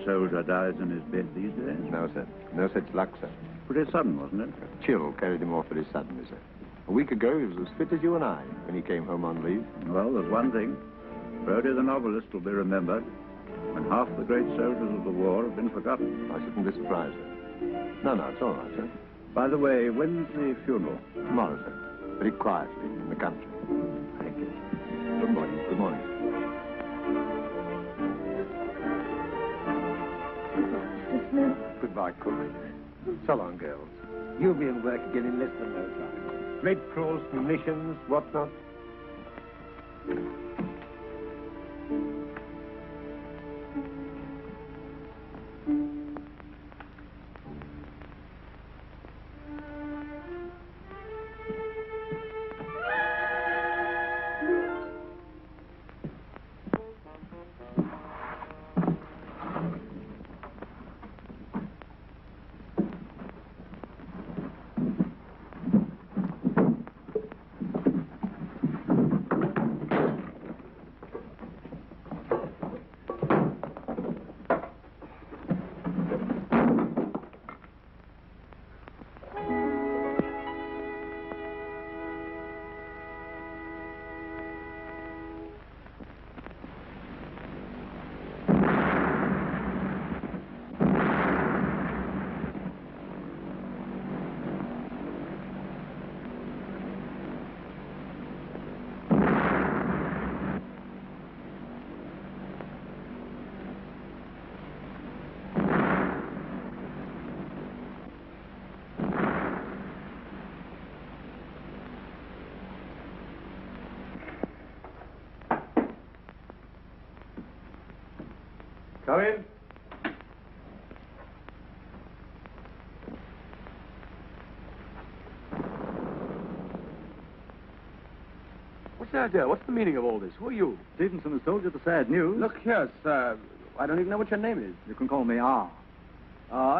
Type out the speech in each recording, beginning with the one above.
soldier dies in his bed these days? No, sir. No such luck, sir. Pretty sudden, wasn't it? A chill carried him off very suddenly, sir. A week ago, he was as fit as you and I when he came home on leave. Well, there's one thing. Brodie the novelist will be remembered when half the great soldiers of the war have been forgotten. I shouldn't be surprised, sir. No, it's all right, sir. By the way, when's the funeral? Tomorrow, sir. Very quietly in the country. Thank you. Good morning. Good morning. Goodbye, Cook. So long, girls. You'll be in work again in less than no time. Red Cross, munitions, whatnot. Come in. What's the idea? What's the meaning of all this? Who are you? Stevenson has told you the sad news. Look here, sir. I don't even know what your name is. You can call me R.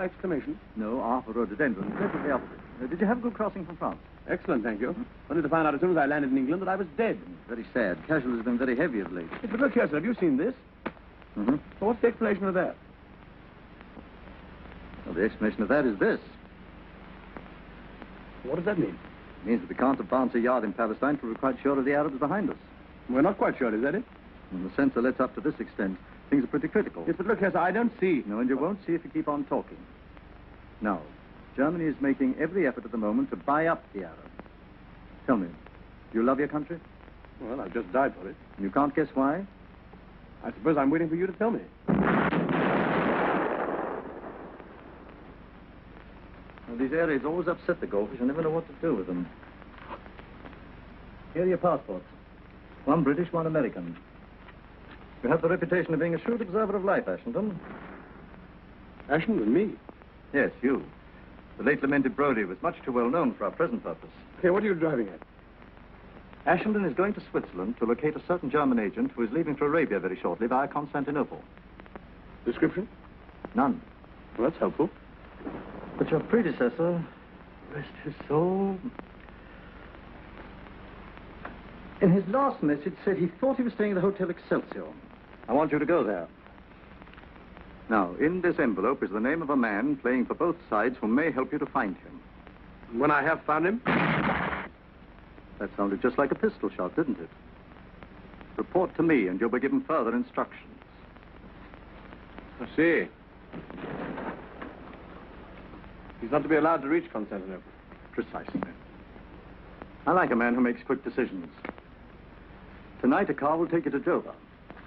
Exclamation. No, R for rhododendron. Definitely opposite. Did you have a good crossing from France? Excellent, thank you. Only to find out as soon as I landed in England that I was dead. Very sad. Casualties have been very heavy of late. Yes, but look here, sir. Have you seen this? Mm-hmm. Well, what's the explanation of that? Well, the explanation of that is this. What does that mean? It means that we can't advance a yard in Palestine till we're quite sure of the Arabs behind us. We're not quite sure, is that it? When the censor lets up to this extent, things are pretty critical. Yes, but look here, sir. I don't see. No, and you won't see if you keep on talking. Now, Germany is making every effort at the moment to buy up the Arabs. Tell me, do you love your country? Well, I've just died for it. And you can't guess why? I suppose I'm waiting for you to tell me. Well, these air raids always upset the Goldfish. I never know what to do with them. Here are your passports. One British, one American. You have the reputation of being a shrewd observer of life, Ashington. Ashington, me? Yes, you. The late lamented Brodie was much too well known for our present purpose. Okay, what are you driving at? Ashington is going to Switzerland to locate a certain German agent who is leaving for Arabia very shortly via Constantinople. Description? None. Well, that's helpful. But your predecessor, rest his soul, in his last message said he thought he was staying at the Hotel Excelsior. I want you to go there. Now, in this envelope is the name of a man playing for both sides who may help you to find him. When I have found him? That sounded just like a pistol shot, didn't it? Report to me, and you'll be given further instructions. I see. He's not to be allowed to reach Constantinople. Precisely. I like a man who makes quick decisions. Tonight, a car will take you to Dover.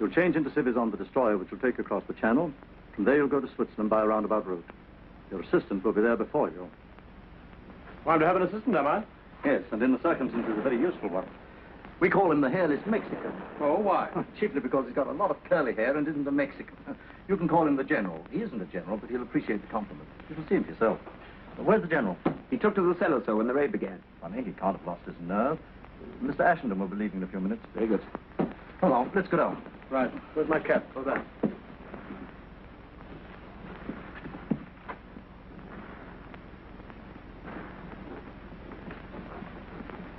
You'll change into civvies on the destroyer, which will take you across the channel. From there, you'll go to Switzerland by a roundabout route. Your assistant will be there before you. Well, I'm to have an assistant, am I? Yes, and in the circumstances, a very useful one. We call him the hairless Mexican. Oh, why? Chiefly because he's got a lot of curly hair and isn't a Mexican. You can call him the General. He isn't a general, but he'll appreciate the compliment. You shall see him for yourself. Where's the General? He took to the cellar, sir, when the raid began. Funny, he can't have lost his nerve. Mr. Ashington will be leaving in a few minutes. Very good. Come on, let's go down. Right. Where's my cap? Go down.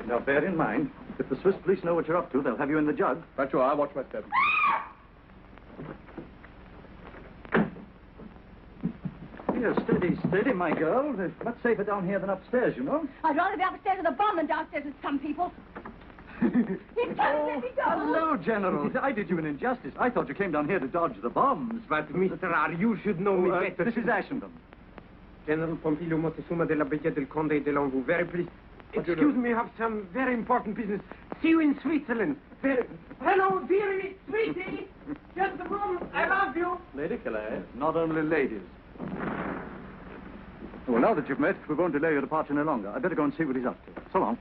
Now, bear in mind, if the Swiss police know what you're up to, they'll have you in the jug. Right you are. I'll watch my step. Here, steady, steady, my girl. It's much safer down here than upstairs, you know. I'd rather be upstairs with a bomb than downstairs with some people. He's trying to let me go. Hello, General. I did you an injustice. I thought you came down here to dodge the bombs. But, Mr. R., you should know me better. This is Ashenden. General Pompilio Montezuma de la Bella del Conde de Longu. Very pleased. Excuse me, I have some very important business. See you in Switzerland. Hello, dearie, sweetie. Just the room. I love you. Lady Calais. Not only ladies. Well, now that you've met, we won't delay your departure any longer. I'd better go and see what he's up to. So long.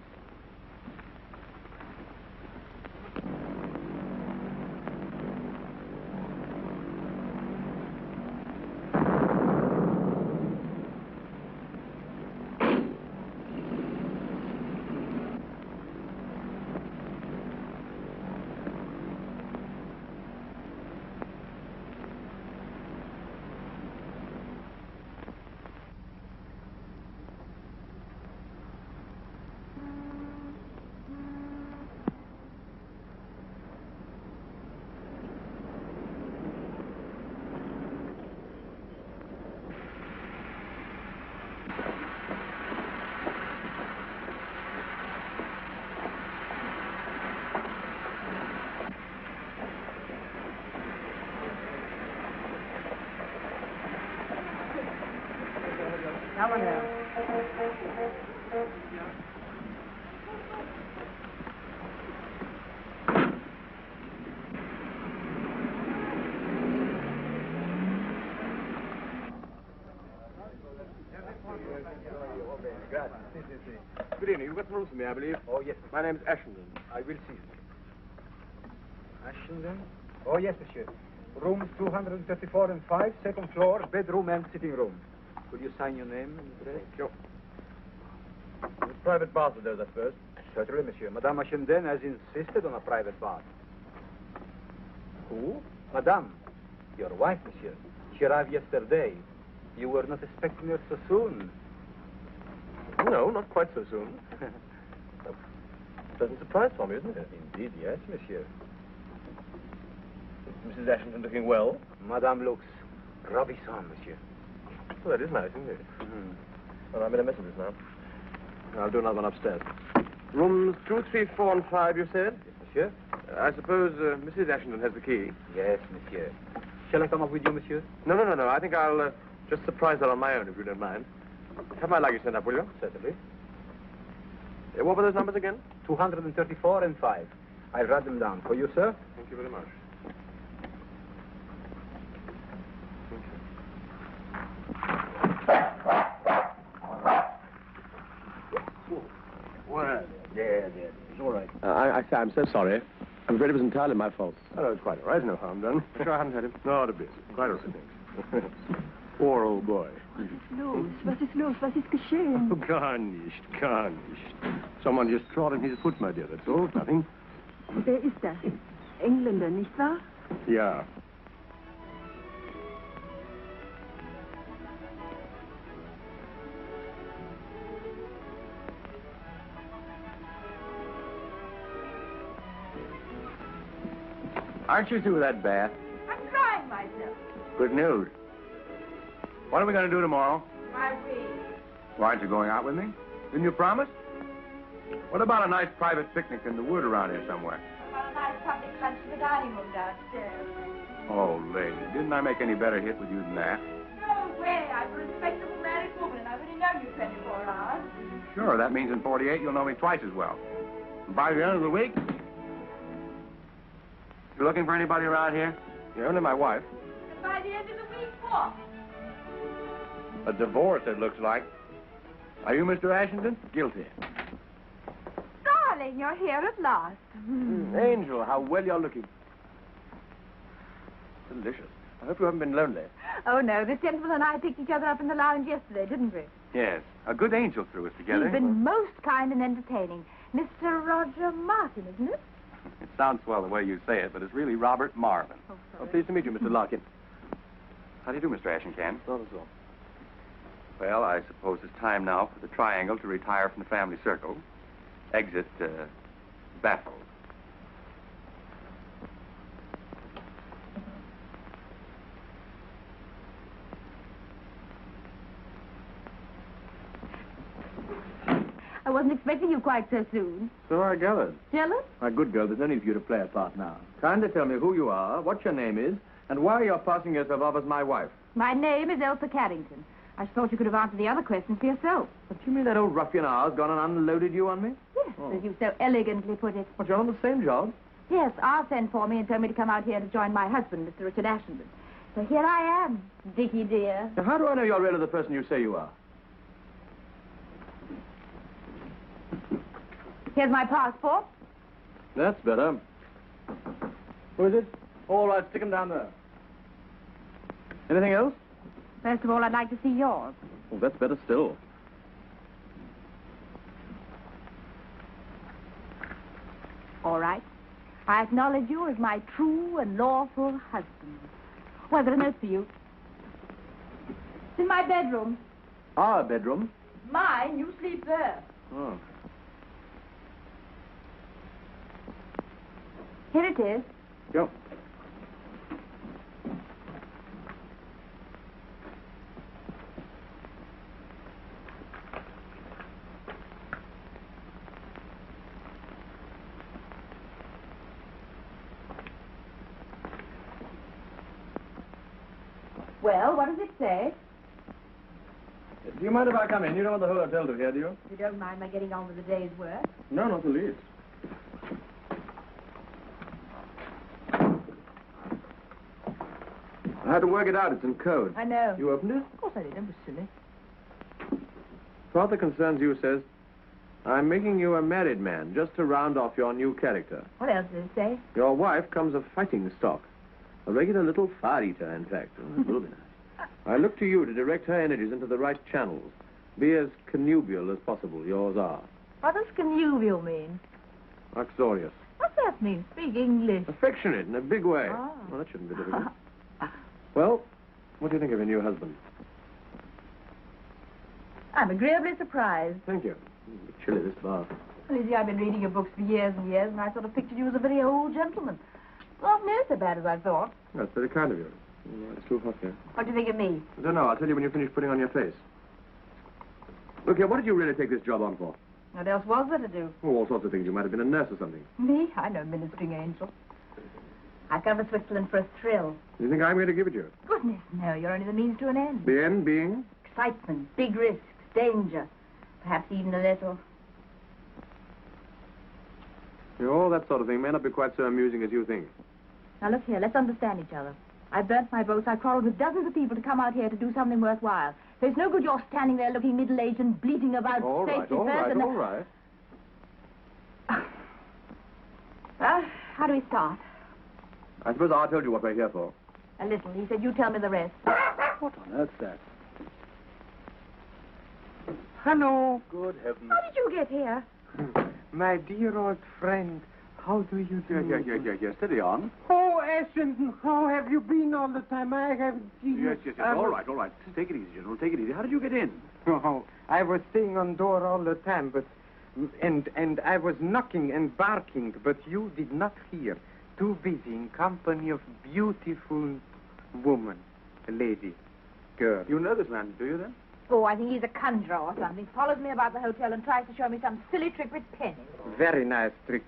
Good evening. You've got some rooms for me, I believe. Oh, yes. My name's Ashenden. I will see you. Ashenden? Oh, yes, monsieur. Rooms 234 and 5, second floor, bedroom and sitting room. Will you sign your name and address? Sure. Private bath of those, I suppose. Certainly, monsieur. Madame Ashenden has insisted on a private bath. Who? Madame. Your wife, monsieur. She arrived yesterday. You were not expecting her so soon. No, not quite so soon. Pleasant surprise for me, isn't it? Indeed, yes, monsieur. Mrs. Ashenden looking well? Madame looks ravissante, monsieur. Well, that is nice, isn't it? Well, I made a mess of this now. I'll do another one upstairs. Rooms 2, 3, 4, and 5, you said? Yes, monsieur. I suppose Mrs. Ashenden has the key. Yes, monsieur. Shall I come up with you, monsieur? No. I think I'll just surprise her on my own, if you don't mind. Have my luggage sent up, will you? Certainly. What were those numbers again? 234 and 5. I'll write them down. For you, sir? Thank you very much. Well, yeah, it's all right. I'm so sorry. I'm afraid it was entirely my fault. Oh, it's quite all right. No harm done. Sure, I haven't had him. Not a bit. Quite all right, thanks. Poor old boy. Was ist los? Was ist geschehen? Oh, gar nicht. Someone just trod on his foot, my dear. That's all. Nothing. Wer ist das? Engländer, nicht wahr? Ja. Aren't you through with that bath? I'm drying myself. Good news. What are we going to do tomorrow? My ring. Why aren't you going out with me? Didn't you promise? What about a nice private picnic in the wood around here somewhere? About a nice public lunch in the dining room downstairs. Oh, lady, didn't I make any better hit with you than that? No way. I'm a respectable married woman, and I've only known you 24 hours. Sure, that means in 48 you'll know me twice as well. And by the end of the week, you looking for anybody around here? You're only my wife. And by the end of the week, what? A divorce, it looks like. Are you Mr. Ashenden? Guilty. Darling, you're here at last. Angel, how well you're looking. Delicious. I hope you haven't been lonely. Oh, no. This gentleman and I picked each other up in the lounge yesterday, didn't we? Yes, a good angel threw us together. He's been most kind and entertaining. Mr. Roger Martin, isn't it? It sounds swell the way you say it, but it's really Robert Marvin. Oh, Oh, sorry. pleased to meet you, Mr. Larkin. How do you do, Mr. Ashencan? Not at all. Well, I suppose it's time now for the triangle to retire from the family circle. Exit, baffled. wasn't expecting you quite so soon. So I gathered. Jealous? My good girl, there's no need for you to play a part now. Kindly tell me who you are, what your name is, and why you're passing yourself off as my wife. My name is Elsa Carrington. I thought you could have answered the other questions for yourself. But you mean that old ruffian ours gone and unloaded you on me? Yes, as you so elegantly put it. But you're on the same job. Yes, R sent for me and told me to come out here to join my husband, Mr. Richard Ashenden. So here I am, Dickie dear. Now, how do I know you're really the person you say you are? Here's my passport. That's better. Who is it? All right, stick him down there. Anything else? First of all, I'd like to see yours. Oh, that's better still. All right. I acknowledge you as my true and lawful husband. Well, I've got a note for you. It's in my bedroom. Our bedroom? Mine, you sleep there. Oh. Here it is. Go. Well, what does it say? Do you mind if I come in? You don't want the whole hotel to hear, do you? If you don't mind my getting on with the day's work. No, not the least. I had to work it out. It's in code. I know. You opened it? Of course I did. Don't be silly. Father concerns you says, I'm making you a married man just to round off your new character. What else does it say? Your wife comes of fighting stock. A regular little fire-eater, in fact. It will be nice. I look to you to direct her energies into the right channels. Be as connubial as possible. Yours are. What does connubial mean? Uxorious. What's that mean? Speak English. Affectionate in a big way. Ah. Well, that shouldn't be difficult. Well, what do you think of your new husband? I'm agreeably surprised. Thank you. A bit chilly, this bath. Well, you see, I've been reading your books for years and years, and I sort of pictured you as a very old gentleman. Not near so bad as I thought. That's very kind of you. It's too hot here. What do you think of me? I don't know. I'll tell you when you finish putting on your face. Look here, what did you really take this job on for? What else was there to do? Oh, all sorts of things. You might have been a nurse or something. Me? I'm no ministering angel. I've come to Switzerland for a thrill. You think I'm going to give it you? Goodness, no, you're only the means to an end. The end being? Excitement, big risks, danger. Perhaps even a little. All that sort of thing may not be quite so amusing as you think. Now, look here, let's understand each other. I burnt my boats, I quarreled with dozens of people to come out here to do something worthwhile. So it's no good you're standing there looking middle-aged and bleating about All right, safety all first right, and... all right. Well, how do we start? I suppose I told you what we're here for. A little. He said, you tell me the rest. What on earth's that? Hello, Good heavens. How did you get here? my dear old friend. How do you do? Yeah. Steady on. Oh, Ashenden, how have you been all the time? I haven't seen you. Yes. All right. Take it easy, General. Take it easy. How did you get in? Oh, I was staying on door all the time, but... And I was knocking and barking, but you did not hear. Too busy in company of beautiful woman, lady, girl. You know this man, do you then? Oh, I think he's a conjurer or something. Follows me about the hotel and tries to show me some silly trick with pennies. Very nice trick.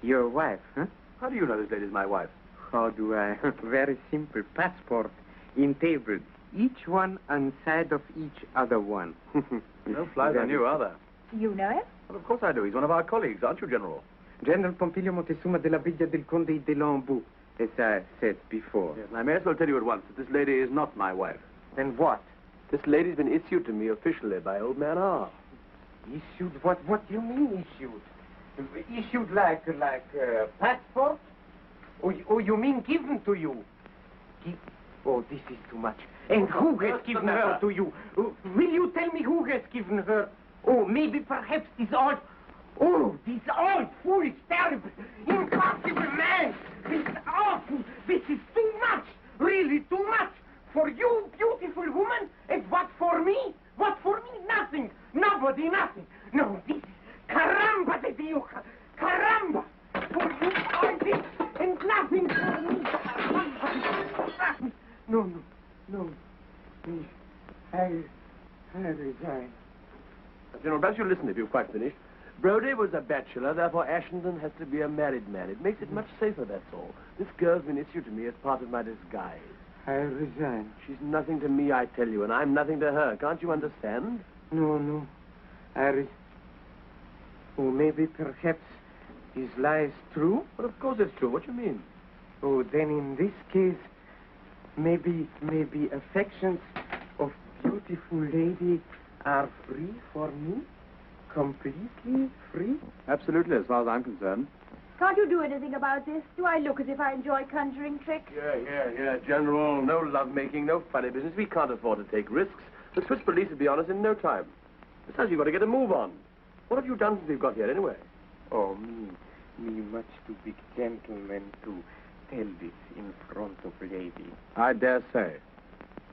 Your wife, huh? How do you know this lady's my wife? How do I? Very simple. Passport in table. Each one on side of each other one. No flies on you, are there? You know him? Well, of course I do. He's one of our colleagues, aren't you, General? General Pompilio Montezuma de la Villa del Conde de Lambeau, as I said before. Yes, and I may as well tell you at once that this lady is not my wife. Then what? This lady's been issued to me officially by old man R. Issued? What do you mean issued? Issued like passport? Or you mean given to you? Oh, this is too much. And who has given her to you? Will you tell me who has given her? Oh, maybe perhaps this old... Oh, this old, foolish, terrible, impossible man! This awful... This is too much! Really too much! For you, beautiful woman, and what for me? What for me? Nothing! Nobody, nothing! No, this is... Caramba de Dio! Caramba! For you, all this, and nothing for me! No. Please, I resign. General, perhaps you'll listen if you've quite finished. Brody was a bachelor, therefore Ashenden has to be a married man. It makes it much safer, that's all. This girl's been issued to me as part of my disguise. I resign. She's nothing to me, I tell you, and I'm nothing to her. Can't you understand? No. Oh, maybe, perhaps, his lie is true? Well, of course it's true. What do you mean? Oh, then in this case, maybe affections of beautiful lady are free for me? Completely free? Absolutely, as far as I'm concerned. Can't you do anything about this? Do I look as if I enjoy conjuring tricks? Yeah, General. No lovemaking, no funny business. We can't afford to take risks. The Swiss police would be on us in no time. Besides, you've got to get a move on. What have you done since we've got here, anyway? Oh, me much too big gentleman to tell this in front of lady. I dare say.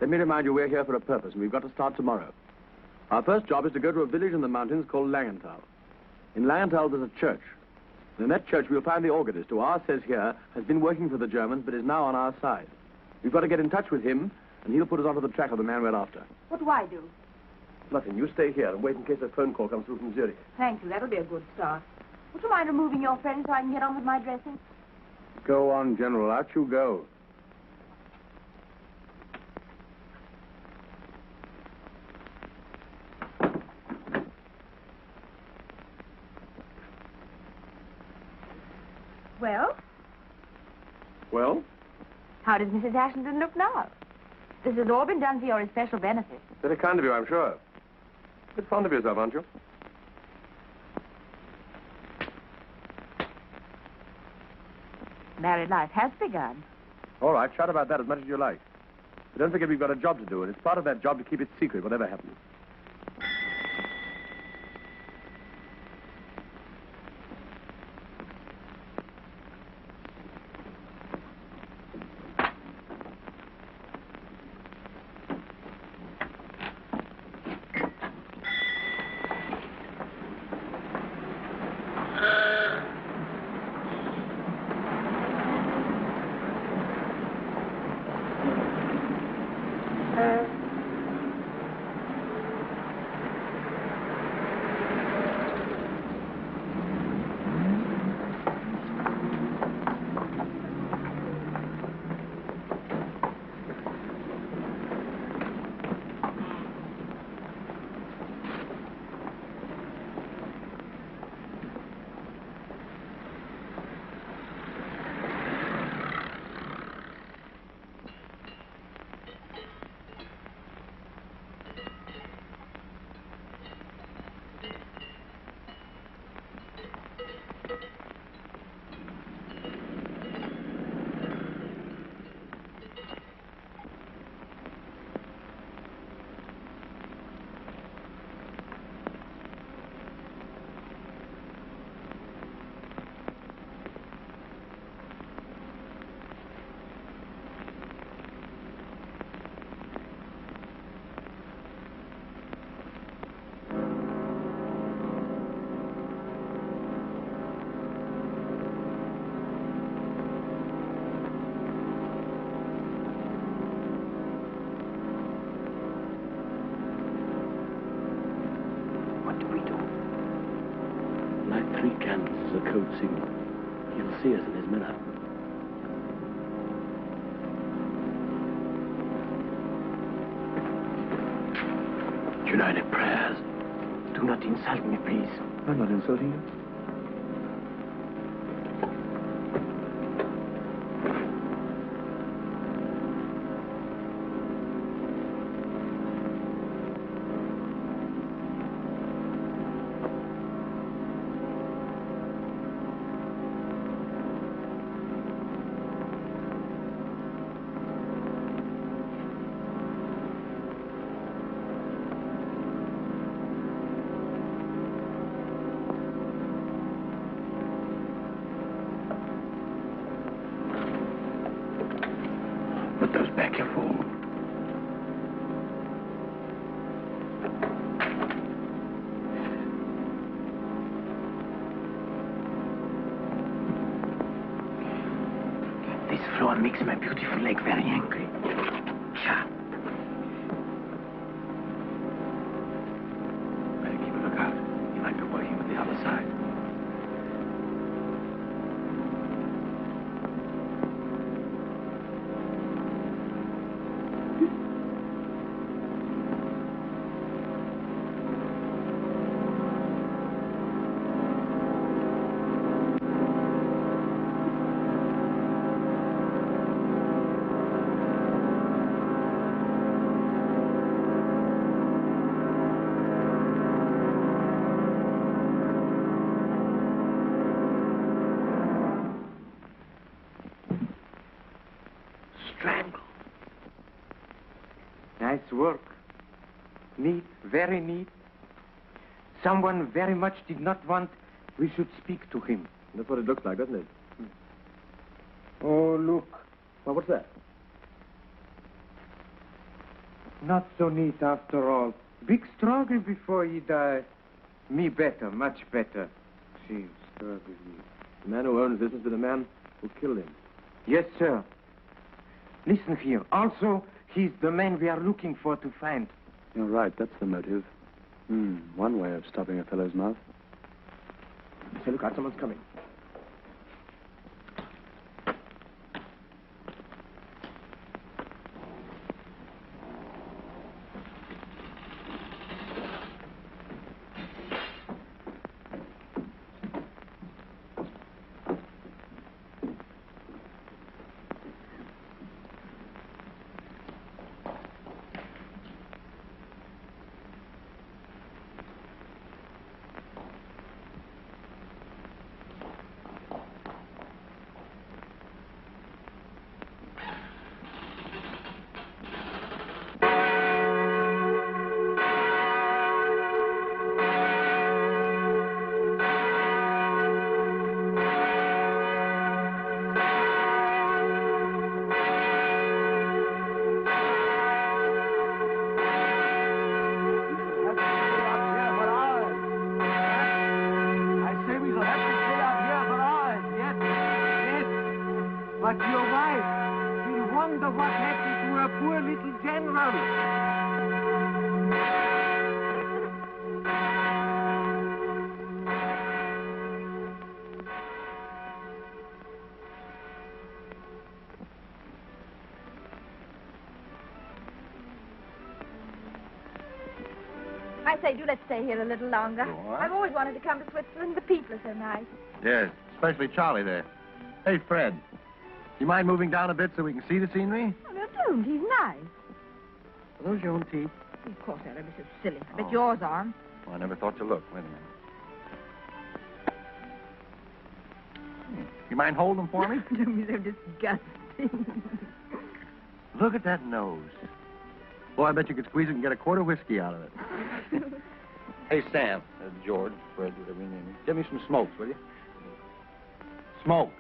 Let me remind you, we're here for a purpose, and we've got to start tomorrow. Our first job is to go to a village in the mountains called Langenthal. In Langenthal, there's a church. And in that church, we'll find the organist, who ours says here has been working for the Germans, but is now on our side. We've got to get in touch with him, and he'll put us onto the track of the man we're after. What do I do? Nothing. You stay here and wait in case a phone call comes through from Zurich. Thank you. That'll be a good start. Would you mind removing your friend so I can get on with my dressing? Go on, General. Out you go. Well, Well? how does Mrs. Ashenden look now? This has all been done for your especial benefit. Very kind of you, I'm sure. A bit fond of yourself, aren't you? Married life has begun. All right, shout about that as much as you like. But don't forget we've got a job to do, and it's part of that job to keep it secret, whatever happens. Candles as a code signal. He'll see us in his mirror. United prayers. Do not insult me, please. I'm not insulting you. Put those back, you fool. This floor makes my beautiful leg very angry. Cha. Better keep a lookout. Nice work. Neat, very neat. Someone very much did not want we should speak to him. That's what it looks like, doesn't it? Oh, look. Well, what's that? Not so neat after all. Big struggle before he died. Me better, much better. She struggled me. The man who owns this is the man who killed him. Yes, sir. Listen here. Also, he's the man we are looking for to find. You're right, that's the motive. One way of stopping a fellow's mouth. Say, look out, someone's coming. But your wife, she'll wonder what happened to her poor little general. I say, do let's stay here a little longer. I've always wanted to come to Switzerland. The people are so nice. Yes, especially Charlie there. Hey, Fred, you mind moving down a bit so we can see the scenery? Oh, no, don't. He's nice. Are those your own teeth? Of course, they'll be so silly. I bet yours aren't. Well, I never thought to look. Wait a minute. You mind holding them for me? Don't be so disgusting. Look at that nose. Boy, I bet you could squeeze it and get a quart of whiskey out of it. Hey, Sam, George, Fred, whatever your name is. Give me some smokes, will you? Smokes.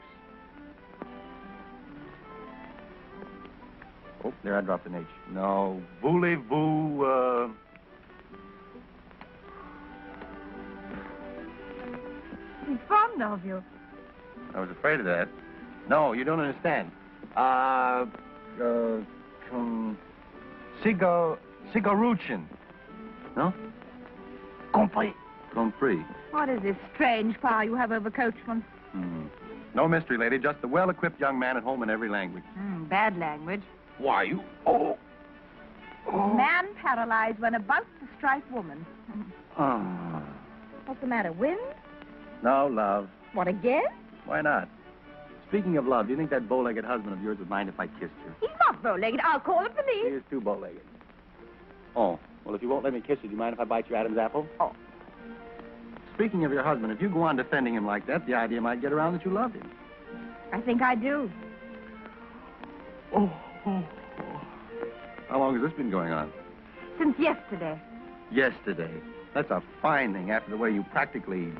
Oh, there, I dropped an H. No, voulez-vous, He's fond of you. I was afraid of that. No, you don't understand. Cigaruchin. No? Compris. Compris. What is this strange power you have over coachmen? No mystery, lady. Just a well-equipped young man at home in every language. Bad language. Why, you... Oh. Man paralyzed when about to strike woman. Ah. What's the matter, wind? No, love. What, again? Why not? Speaking of love, do you think that bow-legged husband of yours would mind if I kissed her? He's not bow-legged. I'll call the He police. is too bow-legged. Oh, well, if you won't let me kiss you, do you mind if I bite your Adam's apple? Oh. Speaking of your husband, if you go on defending him like that, the idea might get around that you loved him. I think I do. Oh. How long has this been going on? Since yesterday. Yesterday. That's a fine thing after the way you practically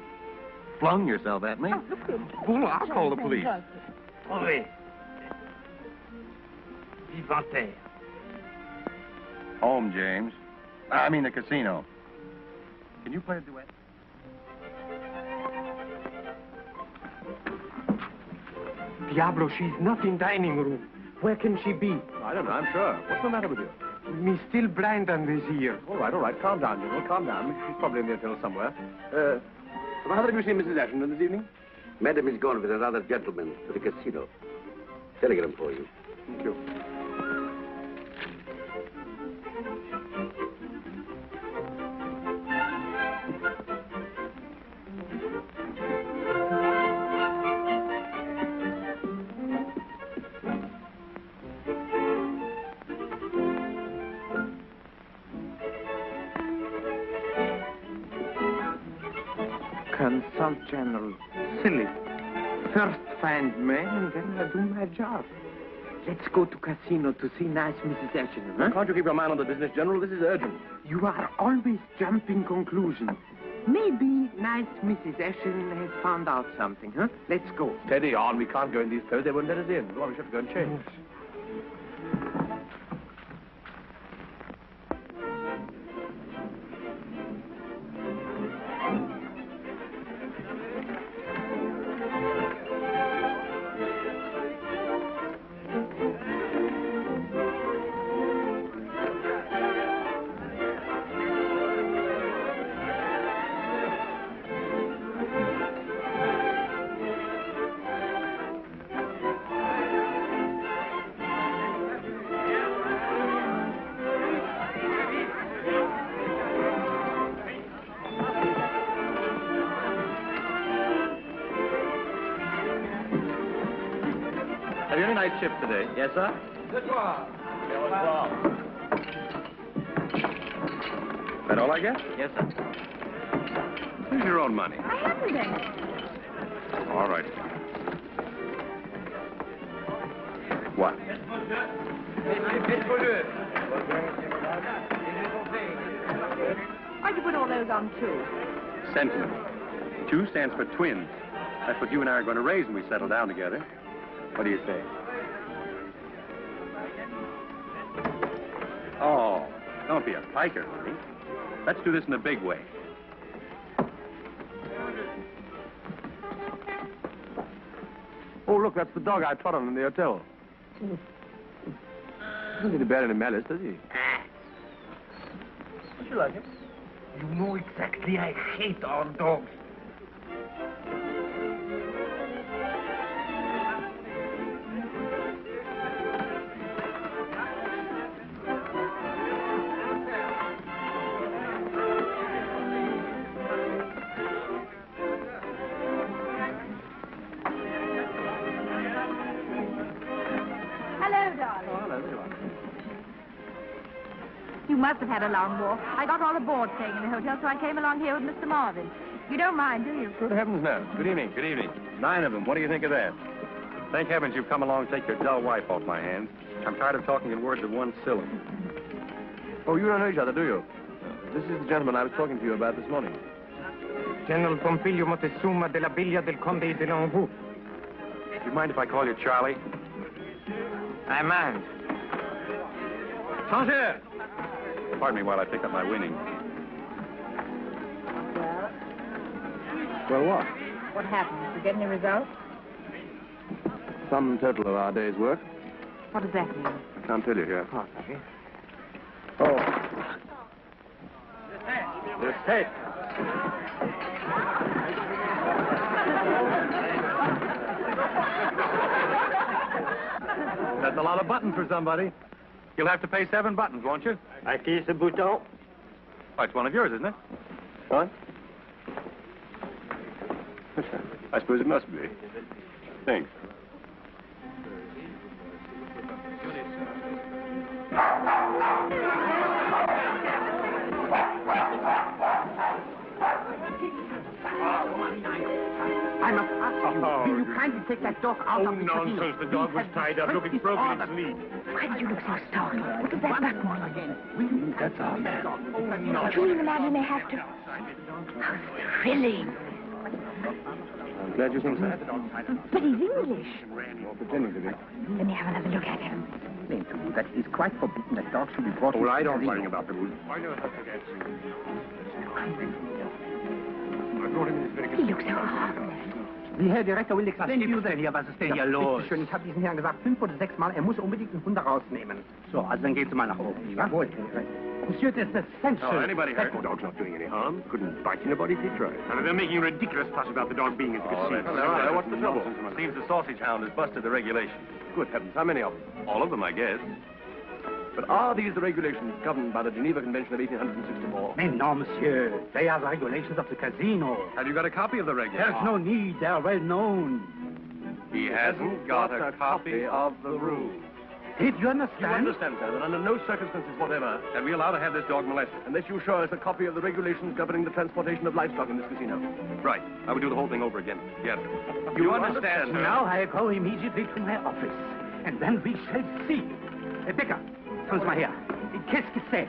flung yourself at me. Oh, look here. Well, I'll call the police. André. Vivanter. Home, James. I mean the casino. Can you play a duet? Diablo, she's not in dining room. Where can she be? I don't know, I'm sure. What's the matter with you? Me still blind on this ear. All right. Calm down, General. Calm down. She's probably in the hotel somewhere. Have you seen Mrs. Ashton this evening? Madam is gone with another gentleman to the casino. Telegram for you. Thank you. Consult General. Silly. First find man and then I do my job. Let's go to casino to see nice Mrs. Ashton, huh? Can't you keep your mind on the business, General? This is urgent. You are always jumping conclusions. Maybe nice Mrs. Ashton has found out something, huh? Let's go. Steady on. We can't go in these clothes. They won't let us in. Well, we should have to go and change. Have you any night shift today? Yes, sir. Is that all I get? Yes, sir. Here's your own money. I haven't any. All right. What? Why'd you put all those on two? Sentiment. 2 stands for twins. That's what you and I are going to raise when we settle down together. What do you say? Oh, don't be a piker, honey. Let's do this in a big way. Oh, look, that's the dog I trot on in the hotel. Doesn't seem to bear any malice, does he? Don't you like him? You know exactly I hate our dogs. Hello, darling. Oh, hello, there you are. You must have had a long walk. I got all aboard staying in the hotel, so I came along here with Mr. Marvin. You don't mind, do you? Good heavens, no. Good evening. Good evening. 9 of them. What do you think of that? Thank heavens you've come along to take your dull wife off my hands. I'm tired of talking in words of one syllable. Oh, you don't know each other, do you? This is the gentleman I was talking to you about this morning. General Pompilio Moctezuma della Villa del Conde de l'Anjou. Do you mind if I call you Charlie? I mind. Sanchez! Pardon me while I pick up my winnings. Well, what? What happened? Did you get any results? Sum total of our day's work. What does that mean? I can't tell you here. Oh, okay. Oh. Yes, hey. That's a lot of buttons for somebody. You'll have to pay 7 buttons, won't you? À qui ce bouton? Oh, it's one of yours, isn't it? What? I suppose it must be. Thanks. I must ask you, will you kindly take that dog out of the nonsense. casino? The dog was tied up, looking broken its lead. Why did you look so startled? Look at that button again. That's our man. Don't you even imagine they have to? How thrilling. I'm glad you think so. But he's English. You're pretending to be. Let me have another look at him. Explain to you that it is quite forbidden that dogs should be brought Well, into I the don't casino. worry about the rules. I know how to get He looks so harmless. Die Herr Direktor will explain to you that. Was ist denn hier los? Schön, ich habe diesen Herrn gesagt 5 oder 6 Mal, er muss unbedingt den Hund rausnehmen. So, also dann geht's mal nach oben. Jawohl, Herr Direktor. Monsieur, it is essential. Oh, anybody hurt? The dog's not doing any harm. Couldn't bite anybody if he tried. And they're making a ridiculous fuss about the dog being in the casino. What's the trouble? Seems the sausage hound has busted the regulations. Good heavens, how many of them? All of them, I guess. But are these the regulations governed by the Geneva Convention of 1864? Mais non, monsieur. They are the regulations of the casino. Have you got a copy of the regulations? There's no need. They are well known. He hasn't got a copy of the rules. Did you You understand? understand, sir, that under no circumstances whatever, Are we allowed to have this dog molested? unless you show us a copy of the regulations governing the transportation of livestock in this casino. Right. I would do the whole thing over again. Yes. You understand, sir? Now I go immediately to my office. And then we shall see. Becker, kommen Sie mal her. Qu'est-ce que c'est?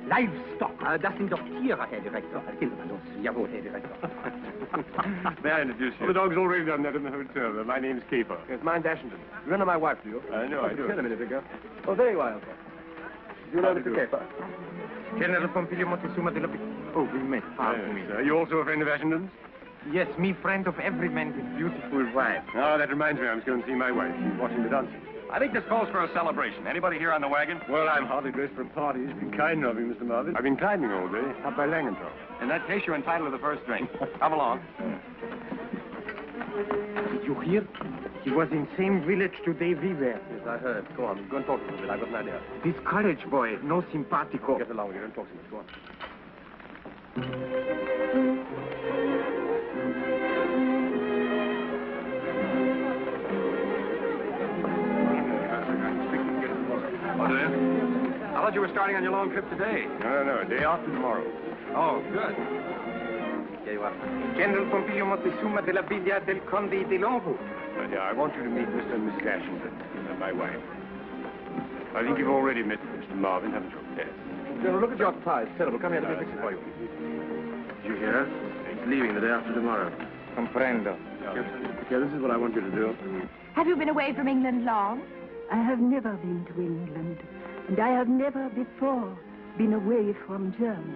Livestock. Das sind doch Tiere, Herr Direktor. Gehen Sie mal los. Jawohl, Herr Direktor. May I introduce you? Well, the dog's already done that in the hotel. My name's Caper. Yes, mine's Ashington. You know my wife, do you? I know, I do. Said a minute ago. Oh, there you are, Uncle. Do you know Mr. Caper? General Pompilio Montezuma de la... Oh, we met. Pardon me. Are you also a friend of Ashington's? Yes, me friend of every man with beautiful wife. Oh, that reminds me, I must go and see my wife. She's watching the dancing. I think this calls for a celebration. Anybody here on the wagon? Well, I'm hardly dressed for a party. It's been kind of you, Mr. Marvin. I've been climbing all day, up by Langenthal. In that case, you're entitled to the first drink. Come along. Did you hear? He was in same village today we were. Yes, I heard. Go on, go and talk to him a bit. I've got an idea. This college boy, no simpatico. Get along with you. Don't talk so much. Go on. Oh, do you? I thought you were starting on your long trip today. No, day after tomorrow. Oh, good. Here you are. General Pompilio Montezuma de la Villa del Conde de Longo. Yeah, I want you to meet Mr. and Mrs. Ashington and my wife. I think you've already met Mr. Marvin, haven't you? Yes. General, look at your tie. It's terrible. Come here, let me fix it for you. Did you hear? He's leaving the day after tomorrow. Comprendo. Yeah, this is what I want you to do. Have you been away from England long? I have never been to England, and I have never before been away from Germany.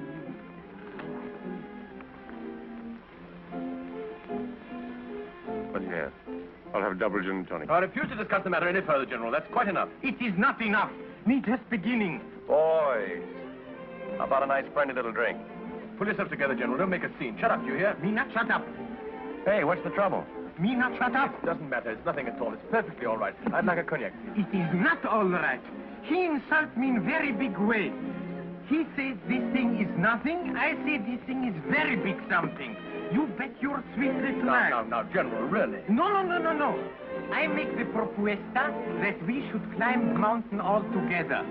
What do you have? I'll have a double gin and tonic. I refuse to discuss the matter any further, General. That's quite enough. It is not enough. Me just beginning. Boys, how about a nice friendly little drink? Pull yourself together, General. Don't make a scene. Shut up, you hear? Me not shut up. Hey, what's the trouble? Me not shut up. It doesn't matter. It's nothing at all. It's perfectly all right. I'd like a cognac. It is not all right. He insult me in very big way. He says this thing is nothing. I say this thing is very big something. You bet your sweet little life. Now, General, really? No. I make the propuesta that we should climb the mountain all together.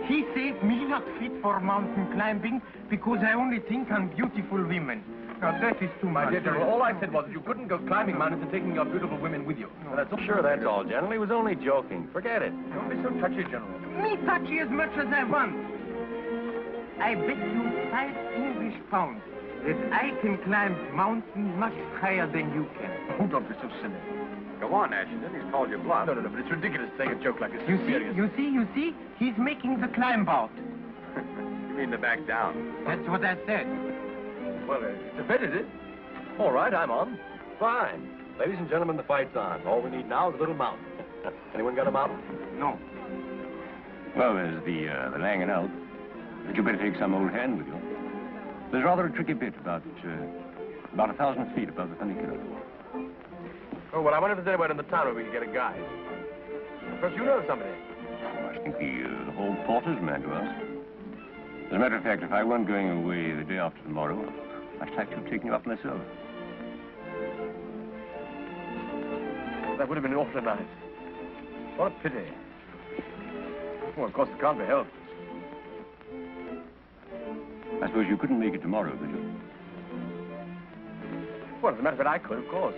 He says me not fit for mountain climbing because I only think on beautiful women. Now, that is too much. My dear General, all I said was that you couldn't go climbing mountains and taking your beautiful women with you. No. That's sure, that's all, General. He was only joking. Forget it. Don't be so touchy, General. Me touchy as much as I want. I bet you 5 English pounds that I can climb mountains much higher than you can. Oh, don't be so silly. Go on, Ashington. He's called you bluff. No, but it's ridiculous saying a joke like this. You see? He's making the climb out. You mean to back down? That's what I said. Well, it's a bet, is it? All right, I'm on. Fine. Ladies and gentlemen, the fight's on. All we need now is a little mountain. Anyone got a mountain? No. Well, there's the Langenthal. But you better take some old hand with you. There's rather a tricky bit about 1,000 feet above the funicular. Oh, well, I wonder if there's anyone in the town where we can get a guide. Perhaps you know somebody. Oh, I think the hall porter's man to ask. As a matter of fact, if I weren't going away the day after tomorrow, I should have to have taken you up myself. That would have been awfully nice. What a pity. Well, of course, it can't be helped. I suppose you couldn't make it tomorrow, could you? Well, as a matter of fact, I could, of course.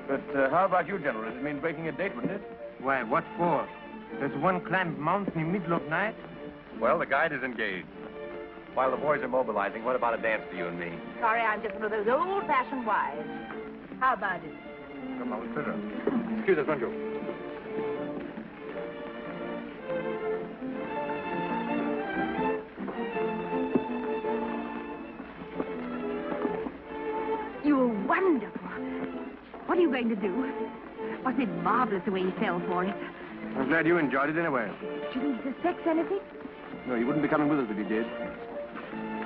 But how about you, General? Does it mean breaking a date, wouldn't it? Why, what for? Does one climb mountain in the middle of night? Well, the guide is engaged. While the boys are mobilizing, what about a dance for you and me? Sorry, I'm just one of those old-fashioned wives. How about it? Come on, sit down. Excuse us, won't you? You were wonderful. What are you going to do? Wasn't it marvelous the way you fell for it? I'm glad you enjoyed it anyway. Didn't he suspect anything? No, you wouldn't be coming with us if you did.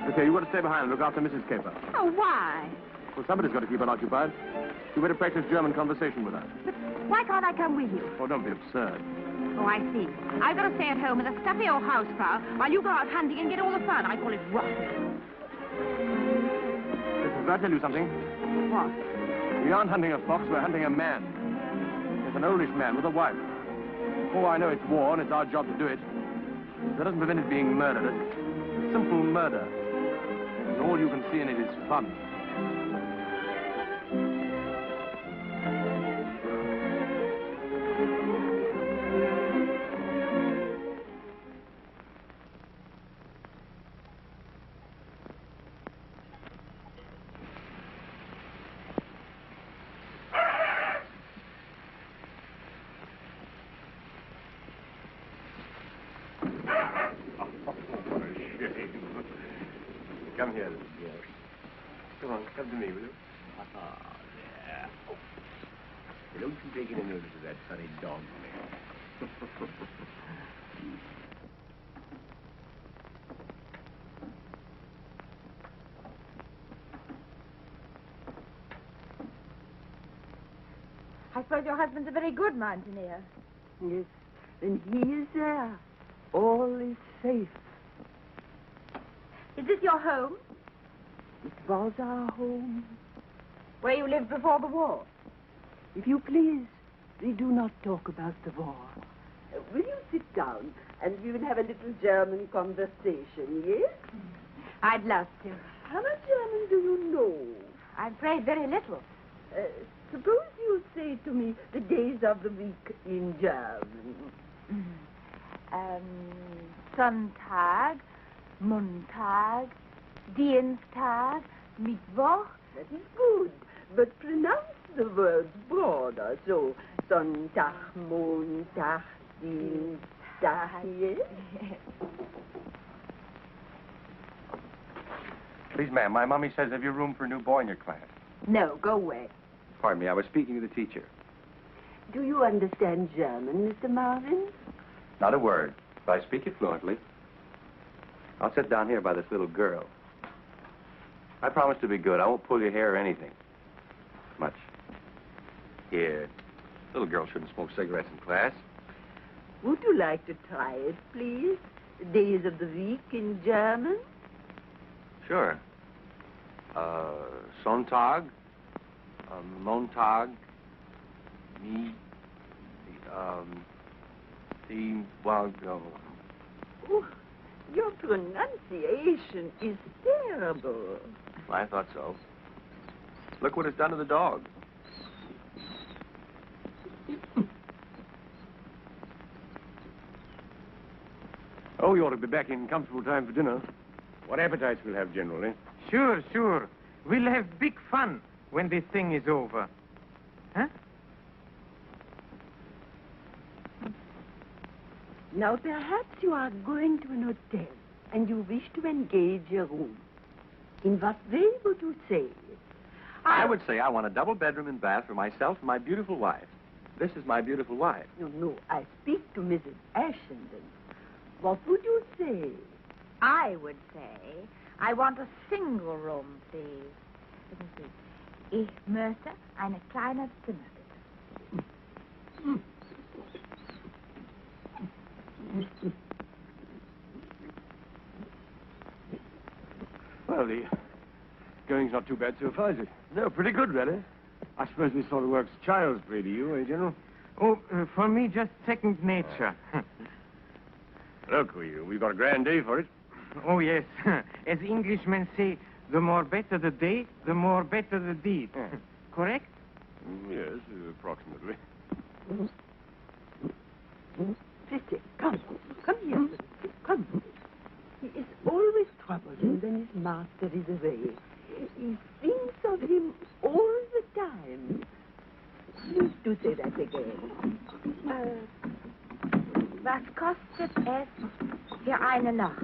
Okay, you've got to stay behind and look after Mrs. Caper. Oh, why? Well, somebody's got to keep her occupied. You better practice German conversation with her. But why can't I come with you? Oh, don't be absurd. Oh, I see. I've got to stay at home with a stuffy old housefrau while you go out hunting and get all the fun. I call it rot. Listen, can I tell you something? What? We aren't hunting a fox, we're hunting a man. It's an oldish man with a wife. Oh, I know it's war and it's our job to do it. That doesn't prevent it being murder. It's simple murder. And all you can see in it is fun. Come here, little girl. Come on, come to me, will you? Ah, there. Oh. Don't you take any notice of that funny dog man. I suppose your husband's a very good mountaineer. Yes, and he is there. All is safe. Is this your home? It was our home. Where you lived before the war? If you please, we do not talk about the war. Will you sit down and we will have a little German conversation, yes? I'd love to. How much German do you know? I'm afraid very little. Suppose you say to me the days of the week in German. Sonntag, Montag, Dienstag, Mittwoch. That is good. But pronounce the words broader. So, Sonntag, Montag, Dienstag, yes? Please, ma'am, my mommy says have you room for a new boy in your class? No, go away. Pardon me, I was speaking to the teacher. Do you understand German, Mr. Marvin? Not a word, but I speak it fluently. I'll sit down here by this little girl. I promise to be good. I won't pull your hair or anything. Much. Here. Little girl shouldn't smoke cigarettes in class. Would you like to try it, please? Days of the week in German? Sure. Sonntag, Montag, Oh, your pronunciation is terrible. I thought so. Look what it's done to the dog. Oh, you ought to be back in comfortable time for dinner. What appetites we'll have generally. Sure, sure. We'll have big fun when this thing is over. Huh? Now, perhaps you are going to an hotel and you wish to engage a room. In what way would you say it? I would say I want a double bedroom and bath for myself and my beautiful wife. This is my beautiful wife. No, I speak to Mrs. Ashenden. What would you say? I would say, I want a single room, please. Let me see. Ich möchte eine kleine Zimmer, bitte. Well, the going's not too bad so far, is it? No, pretty good, really. I suppose this sort of work's child's play to you, eh, General? Oh, for me, just second nature. Look, we've got a grand day for it. Oh, yes. As Englishmen say, the more better the day, the more better the deed. Correct? Yes, approximately. Pretty, come here. Come. He is always troublesome when his master is away. He thinks of him all the time. Please do say that again. Was kostet es für eine Nacht?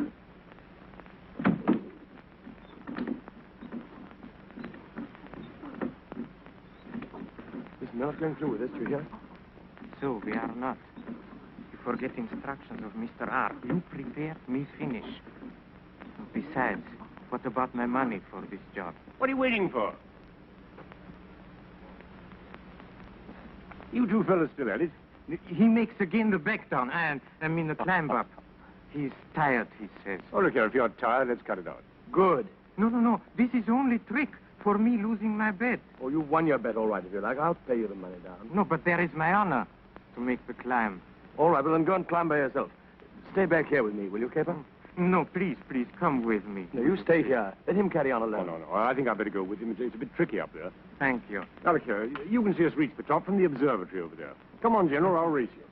Is Mills going through with us, Julia? So, we are not. You forget instructions of Mr. R. You prepare, me finish. Besides, what about my money for this job? What are you waiting for? You two fellas still at it? He makes again the back down, and I mean the climb up. He's tired, he says. Oh, look here, if you're tired, let's cut it out. Good. No. This is only trick for me losing my bet. Oh, you won your bet, all right, if you like. I'll pay you the money down. No, but there is my honor to make the climb. All right, well, then go and climb by yourself. Stay back here with me, will you, Caper? No, please, come with me. No, you stay here. Let him carry on alone. No. I think I'd better go with him. It's a bit tricky up there. Thank you. Now, look here. You can see us reach the top from the observatory over there. Come on, General. I'll race you.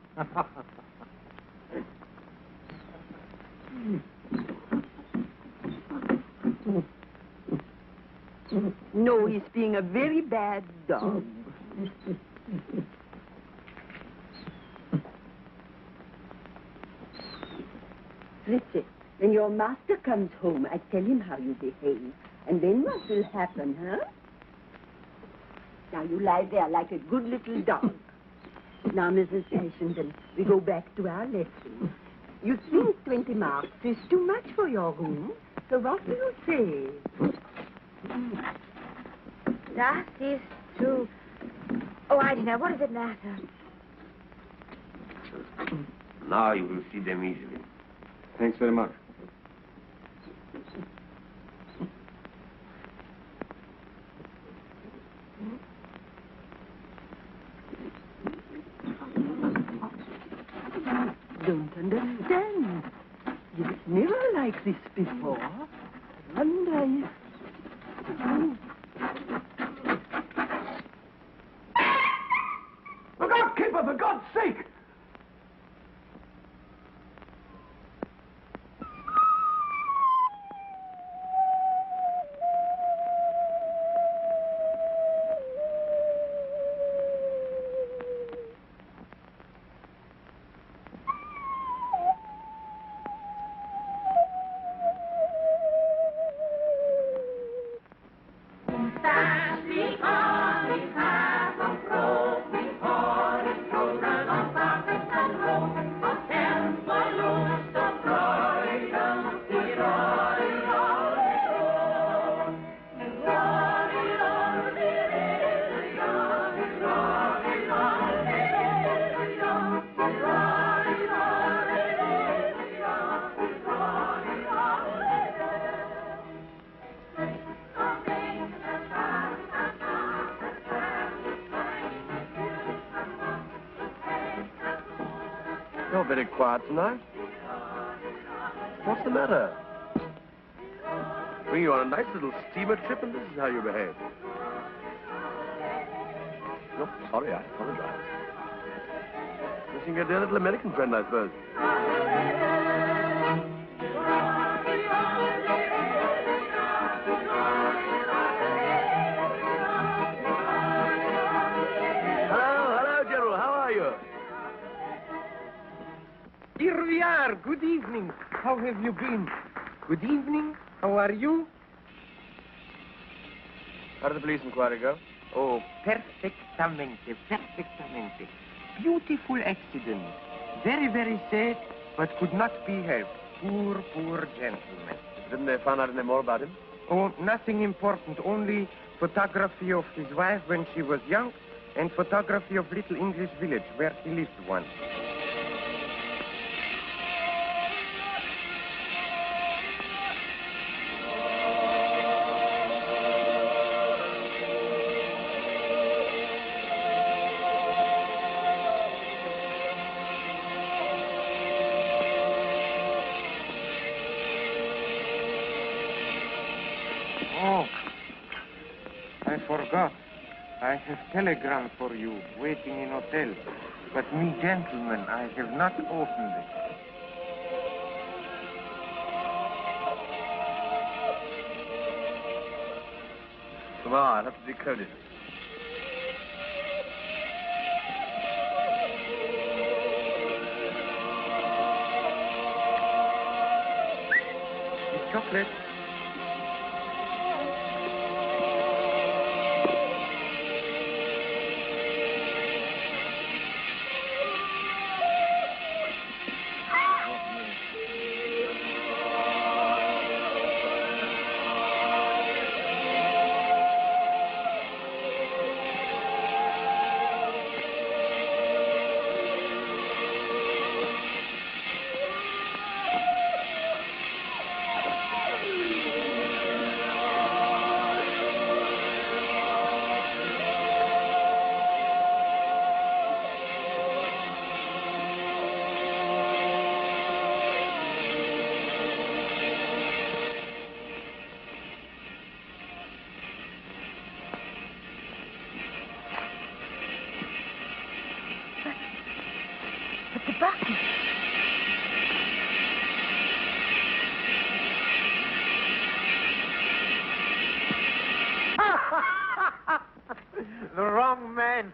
No, he's being a very bad dog. Fritzi, When your master comes home, I tell him how you behave. And then what will happen, huh? Now you lie there like a good little dog. Now, Mrs. Ashenden, we go back to our lesson. You think 20 marks is too much for your room, so what do you say? That is too... Oh, I don't know. What does it matter? Now you will see them easily. Thanks very much. Don't understand. You was never like this before. I wonder if... Look out, keeper, for God's sake! You're very quiet tonight. What's the matter? Bring you on a nice little steamer trip and this is how you behave. No, sorry, I apologize. Missing your dear little American friend, I suppose. Hello, General, how are you? Here we are. Good evening. How have you been? Good evening. How are you? How did the police inquiry go? Oh, perfectamente, perfectamente. Beautiful accident. Very, very sad, but could not be helped. Poor, poor gentleman. Didn't they find out any more about him? Oh, nothing important. Only photography of his wife when she was young and photography of little English village where he lived once. Oh, I forgot. I have telegram for you waiting in hotel. But me, gentlemen, I have not opened it. Tomorrow, I'll have to decode it. Chocolate. But the button. The wrong man.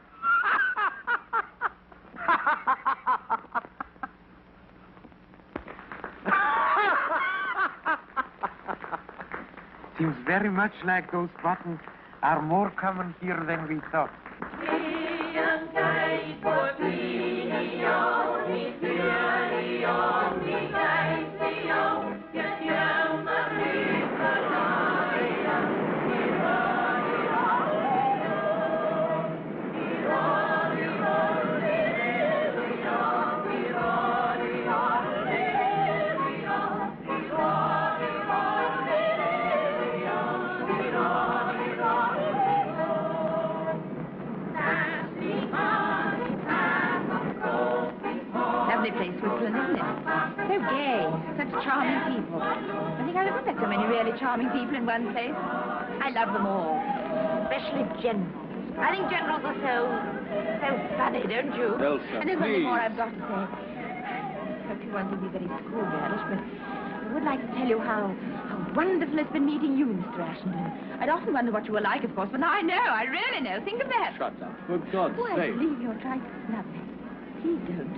Seems very much like those buttons are more common here than we thought. Lovely place, Switzerland, isn't it? So gay, such charming people. I think I've never met so many really charming people in one place. I love them all, especially generals. I think generals are so funny, don't you? Elsa, and there's one thing please. more I've got to say. I hope you won't think me very schoolgirlish, but I would like to tell you how wonderful it's been meeting you, Mr. Ashenden. I'd often wondered what you were like, of course, but now I know. I really know. Think of that. Shut up. For God's Oh, I sake. believe you're trying to snub me. Please don't.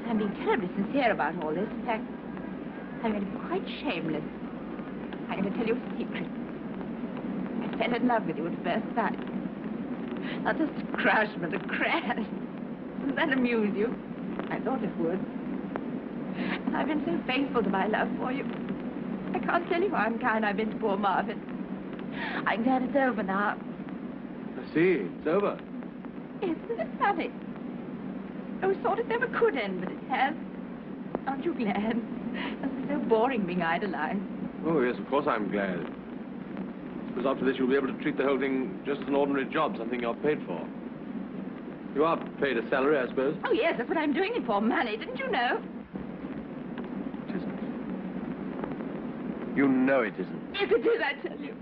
I'm being terribly sincere about all this. In fact, I'm going to be quite shameless. I'm going to tell you a secret. I fell in love with you at first sight. Not just a crush, but a crash. Does that amuse you? I thought it would. I've been so faithful to my love for you. I can't tell you how unkind I've been to poor Marvin. I'm glad it's over now. I see. It's over. Isn't it funny? I always thought it never could end, but it has. Aren't you glad? It's so boring being idolized. Oh, yes, of course I'm glad. Because after this, you'll be able to treat the whole thing just as an ordinary job, something you're paid for. You are paid a salary, I suppose? Oh, yes, that's what I'm doing it for, money. Didn't you know? It isn't. You know it isn't. Yes, it is, I tell you.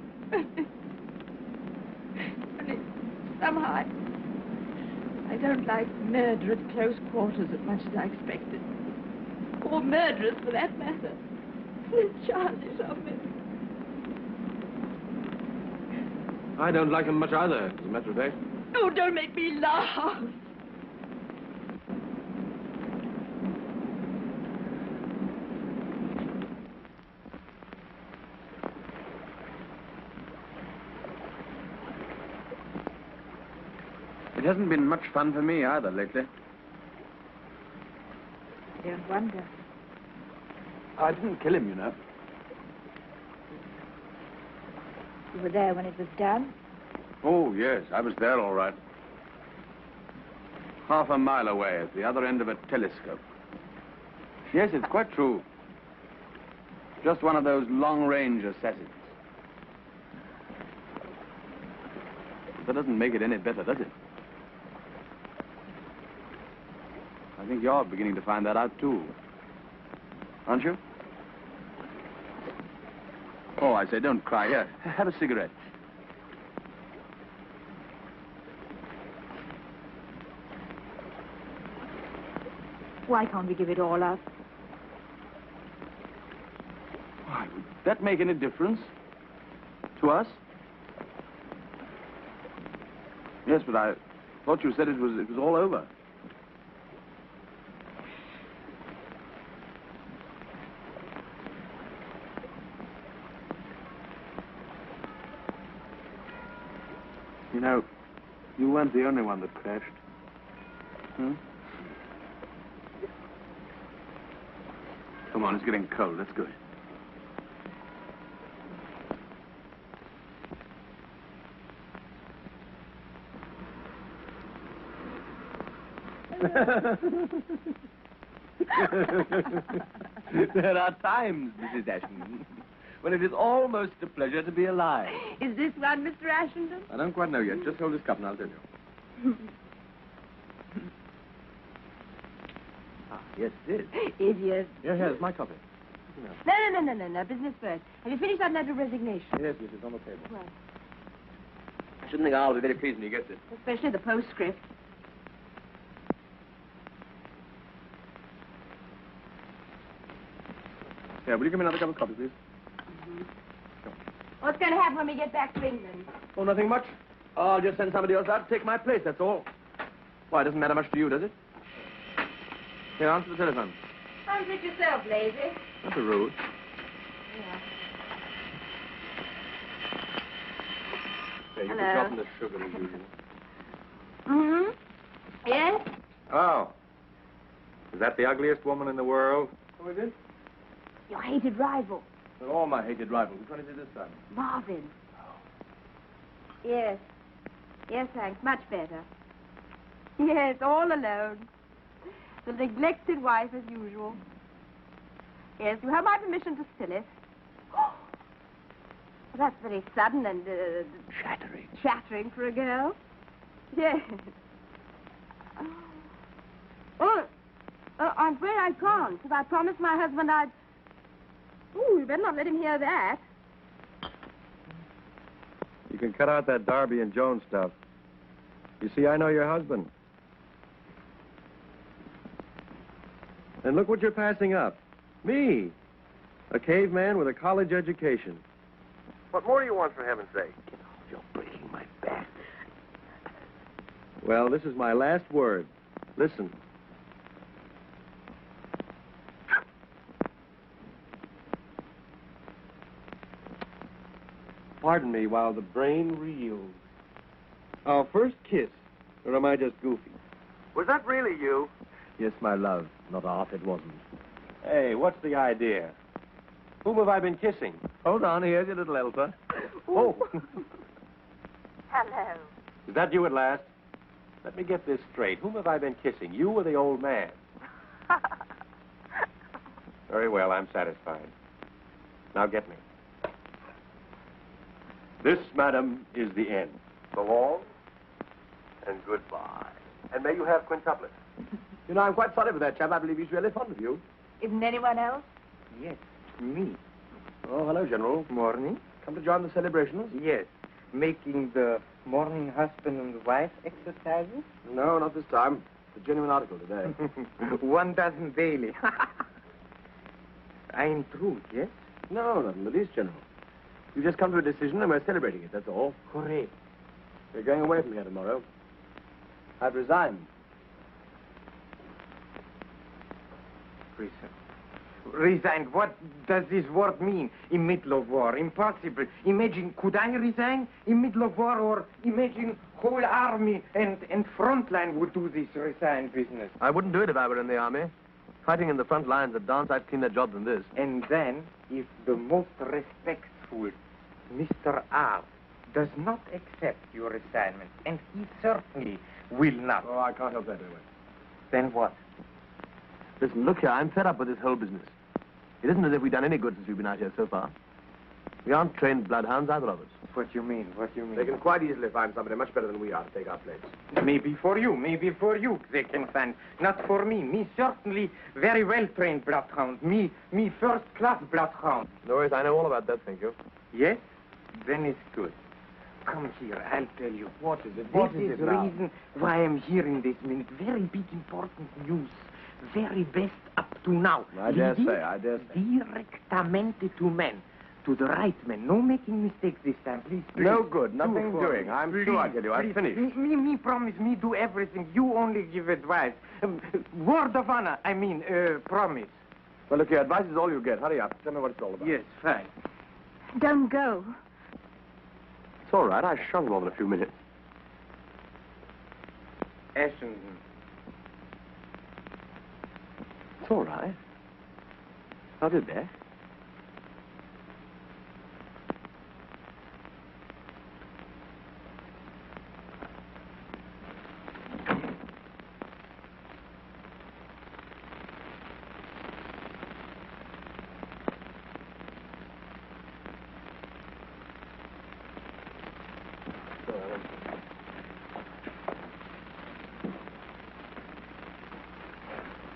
Only somehow I don't like murder at close quarters as much as I expected. Or murderers, for that matter. It's childish of me. I don't like him much either, as a matter of fact. Oh, don't make me laugh. It hasn't been much fun for me either lately. I don't wonder. I didn't kill him, you know. You were there when it was done? Oh, yes, I was there all right. Half a mile away at the other end of a telescope. Yes, it's quite true. Just one of those long-range assassins. That doesn't make it any better, does it? I think you're beginning to find that out, too. Aren't you? Oh, I say, don't cry. Here, have a cigarette. Why can't we give it all up? Why, would that make any difference? To us? Yes, but I thought you said it was all over. You know, you weren't the only one that crashed. Hmm? Come on, it's getting cold. Let's go. There are times, Mrs. Ashton, when it is almost a pleasure to be alive. Is this one, Mr. Ashenden? I don't quite know yet. Just hold this cup and I'll tell you. Yes, it is. Idiot. Here, here's my copy. No. Business first. Have you finished that letter of resignation? Yes, this is on the table. Well, I shouldn't think I'll be very pleased when he gets it. especially the postscript. Yeah, will you give me another cup of coffee, please? What's going to happen when we get back to England? Oh, nothing much. I'll just send somebody else out to take my place, that's all. Why, it doesn't matter much to you, does it? Here, answer the telephone. Answer it yourself, lazy. That's a rude. Yeah. you Hello. can soften the sugar as usual. Mm-hmm. Yes? Oh. Is that the ugliest woman in the world? Who is it? Your hated rival, They're all my hated rivals. Which one is it this time? Marvin. Yes. Yes, thanks. Much better. Yes, all alone. The neglected wife as usual. Yes, you have my permission to spill it. That's very sudden and... Shattering. Chattering for a girl. Yes. Oh, I'm afraid I can't, because I promised my husband I'd... Ooh, you better not let him hear that. You can cut out that Darby and Jones stuff. You see, I know your husband. And look what you're passing up. Me. A caveman with a college education. What more do you want, for heaven's sake? You're breaking my back. Well, this is my last word. Listen. Pardon me while the brain reels. Our first kiss, or am I just goofy? Was that really you? Yes, my love. Not off, it wasn't. Hey, what's the idea? Whom have I been kissing? Hold on, here's your little helper. Oh. Hello. Is that you at last? Let me get this straight. Whom have I been kissing, you or the old man? Very well, I'm satisfied. Now get me. This, madam, is the end. So long, and goodbye. And may you have quintuplets. You know, I'm quite sorry for that chap. I believe he's really fond of you. Isn't anyone else? Yes, me. Oh, hello, General. Morning. Come to join the celebrations? Yes. Making the morning husband and wife exercises? No, not this time. It's a genuine article today. 1 dozen daily. I intrude, yes? No, not in the least, General. You just come to a decision and we're celebrating it, that's all. Correct. We're going away from here tomorrow. I've resigned. Resigned. What does this word mean in middle of war? Impossible. Imagine, could I resign in middle of war, or imagine whole army and front line would do this resign business? I wouldn't do it if I were in the army. Fighting in the front lines at dance, I'd cleaner job than this. And then, if the most respectful Mr. R does not accept your assignment, and he certainly will not. Oh, I can't help that anyway. Then what? Listen, look here, I'm fed up with this whole business. It isn't as if we've done any good since we've been out here so far. We aren't trained bloodhounds, either of us. What do you mean? What do you mean? They can quite easily find somebody much better than we are to take our place. Maybe for you they can find. Not for me. Me certainly very well-trained bloodhound. Me first-class bloodhound. No worries, I know all about that, thank you. Yes? Then it's good. Come here, I'll tell you. What is it? This is the reason why I'm here in this minute. Very big, important news. Very best up to now. I dare say. Directamente to men. To the right man. No making mistakes this time, please. No good. Nothing doing. I'm sure, I tell you. I've finished. Me promise. Me do everything. You only give advice. Word of honor. I mean, promise. Well, look here. Advice is all you get. Hurry up. Tell me what it's all about. Yes, fine. Don't go. It's all right. I shall more than a few minutes. Essendon. It's all right. I'll be back.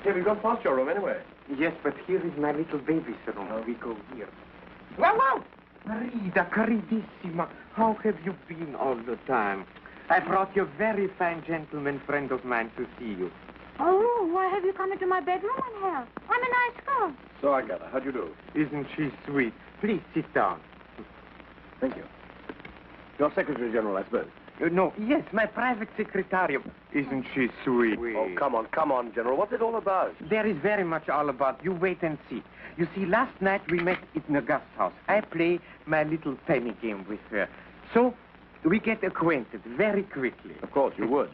Hey, we've gone past your room anyway. Yes, but here is my little baby's room. We go here. Wow! Marida, caridissima, how have you been all the time? I brought you a very fine gentleman friend of mine to see you. Oh, why have you come into my bedroom, Angel? I'm a nice girl. So I gather. How'd you do? Isn't she sweet? Please sit down. Thank you. Your Secretary General, I suppose. No, yes, my private secretary. Isn't she sweet? Oh, come on, General. What's it all about? There is very much all about. You wait and see. You see, last night we met in the guest house. I play my little penny game with her. So, We get acquainted very quickly. Of course, you would.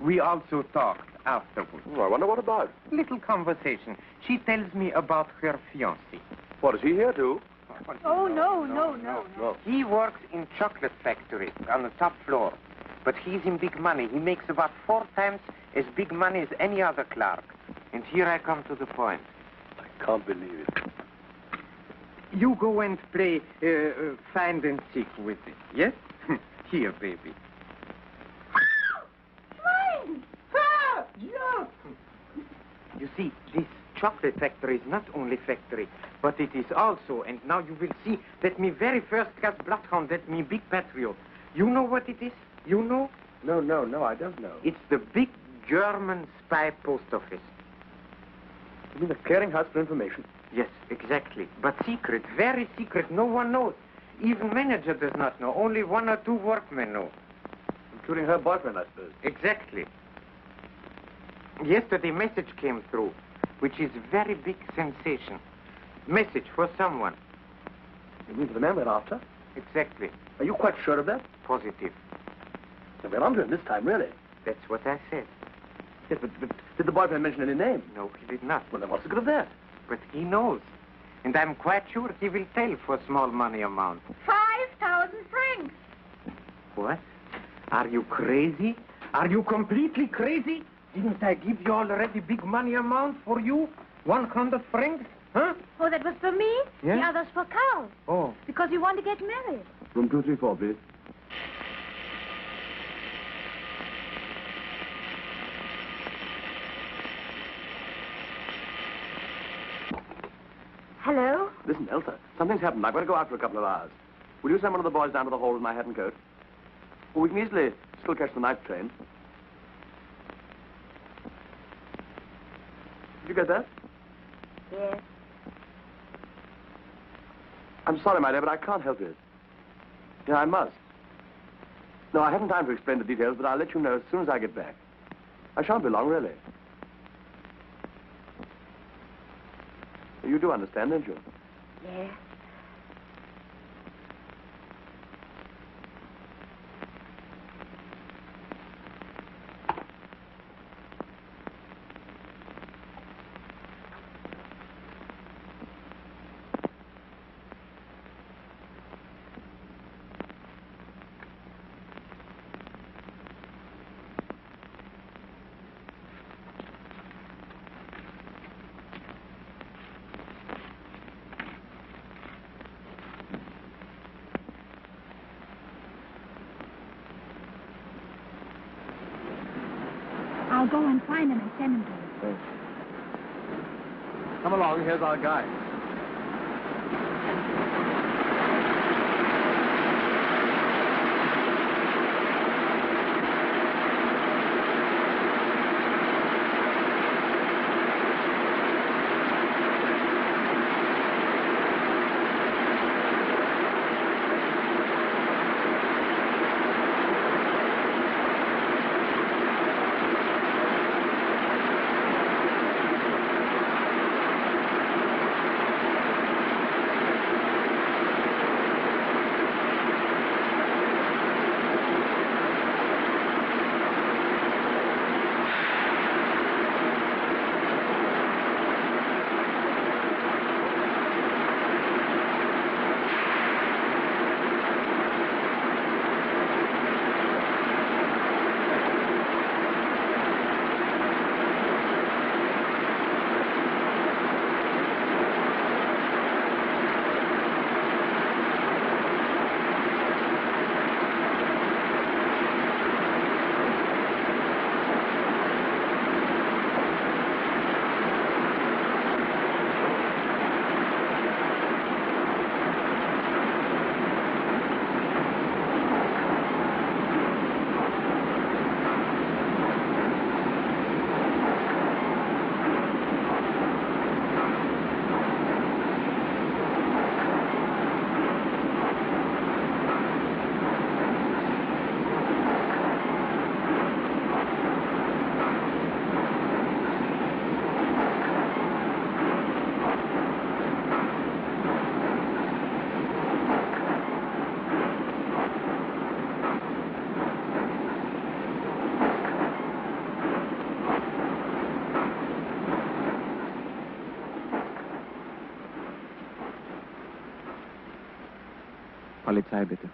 We also talked afterwards. Oh, I wonder what about. Little conversation. She tells me about her fiancé. What, is he here too? Oh, no. He works in chocolate factory on the top floor. But he's in big money. He makes about 4 times as big money as any other clerk. And here I come to the point. I can't believe it. You go and play find and seek with it, yes? Here, baby. Swine! Ah! Yeah! You see, this chocolate factory is not only factory, but it is also, and now you will see, that me very first class bloodhound, that me big patriot. You know what it is? You know? No, I don't know. It's the big German spy post office. You mean the clearinghouse for information? Yes, exactly. But secret, very secret. No one knows. Even manager does not know. Only 1 or 2 workmen know. Including her boyfriend, I suppose. Exactly. Yesterday, message came through, which is very big sensation. Message for someone. You mean for the man we're after? Exactly. Are you quite sure of that? Positive. So we're onto him this time, really. That's what I said. Yes, but did the boyfriend mention any name? No, he did not. Well, then what's the good of that? But he knows. And I'm quite sure he will tell for small money amount. 5,000 francs. What? Are you crazy? Are you completely crazy? Didn't I give you already big money amount for you? 100 francs? Huh? Oh, that was for me? Yeah? The other's for Carl. Oh. Because you want to get married. Room 234, please. Hello? Listen, Elsa, something's happened. I've got to go out for a couple of hours. Will you send one of the boys down to the hall with my hat and coat? Well, we can easily still catch the night train. Did you get that? Yes. I'm sorry, my dear, but I can't help it. Yeah, I must. No, I haven't time to explain the details, but I'll let you know as soon as I get back. I shan't be long, really. You do understand, don't you? Yes. I'll go and find him and send him to you. Thanks. Come along, here's our guide. Polizei, bitte.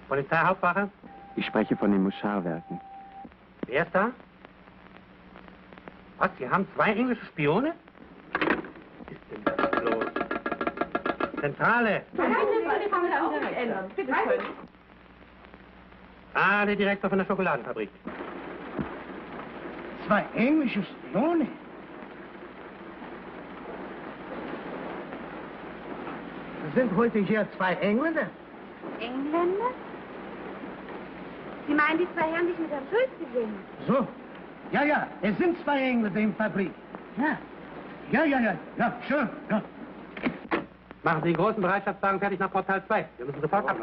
Polizeihauptwache? Ich spreche von den Muscharwerken. Wer ist da? Was, Sie haben 2 englische Spione? Was ist denn das bloß? Zentrale! Ah, der Direktor von der Schokoladenfabrik. 2 englische Spione? Sind heute hier 2 Engländer? Engländer? Sie meinen die 2 Herren, die ich mit Herrn Schulz gesehen habe? So. Ja, es sind 2 Engländer in der Fabrik. Ja, schön, ja. Machen Sie den großen Bereitschaftswagen fertig nach Portal 2. Wir müssen sofort ab.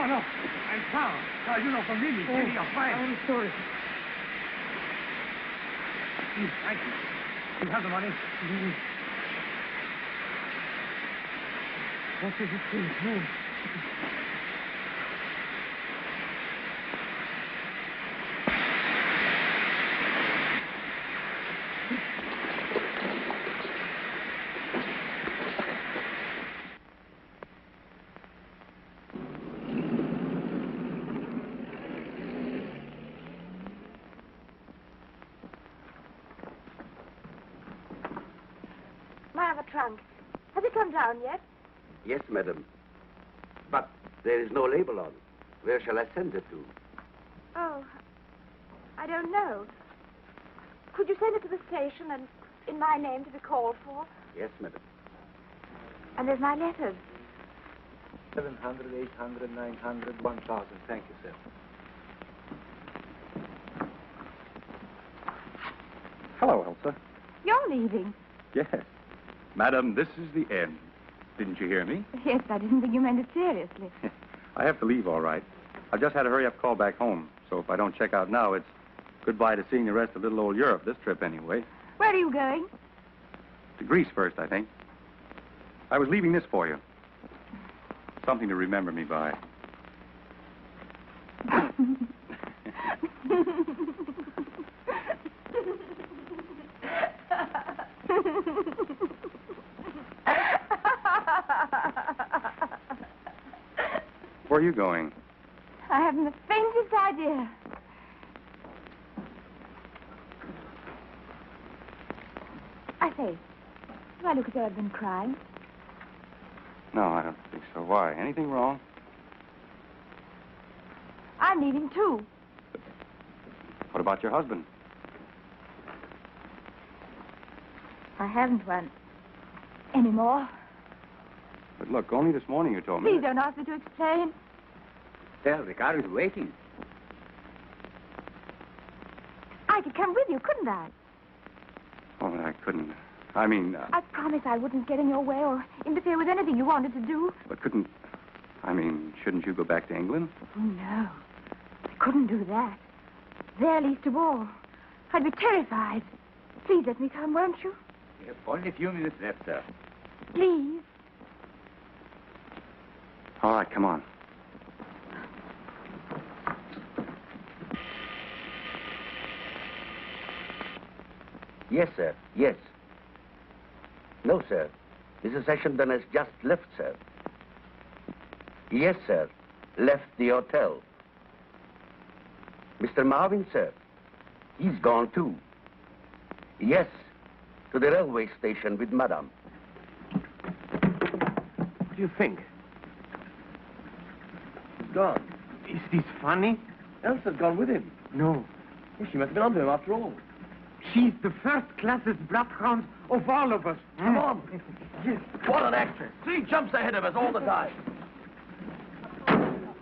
No, I'm found. No, you know, from me, Kitty, you're fine. I'm sorry. Please, thank you. You have the money? What does it mean? I have a trunk. Has it come down yet? Yes, madam. But there is no label on. Where shall I send it to? Oh, I don't know. Could you send it to the station and in my name to be called for? Yes, madam. And there's my letters. 700, 800, 900, 1,000. Thank you, sir. Hello, Elsa. You're leaving. Yes. Madam, this is the end. Didn't you hear me? Yes, I didn't think you meant it seriously. I have to leave, all right. I've just had a hurry-up call back home, so if I don't check out now, it's goodbye to seeing the rest of little old Europe, this trip anyway. Where are you going? To Greece first, I think. I was leaving this for you. Something to remember me by. Where are you going? I haven't the faintest idea. I say, do I look as though I've been crying? No, I don't think so. Why? Anything wrong? I'm leaving, too. What about your husband? I haven't one. Anymore. But look, only this morning you told me. Please don't ask me to explain. There, the car is waiting. I could come with you, couldn't I? Oh, I couldn't. I mean... I promised I wouldn't get in your way or interfere with anything you wanted to do. But couldn't... I mean, shouldn't you go back to England? Oh, no. I couldn't do that. There least of all. I'd be terrified. Please let me come, won't you? We have only a few minutes left, sir. Please. All right, come on. Yes, sir. Yes. No, sir. Mrs. Ashenden has just left, sir. Yes, sir. Left the hotel. Mr. Marvin, sir. He's gone, too. Yes. To the railway station with Madame. What do you think? He's gone. Is this funny? Elsa's gone with him. No. Well, she must have been onto him after all. She's the first-classest bloodhound of all of us. Come on. Yes. What an actress. 3 jumps ahead of us all the time.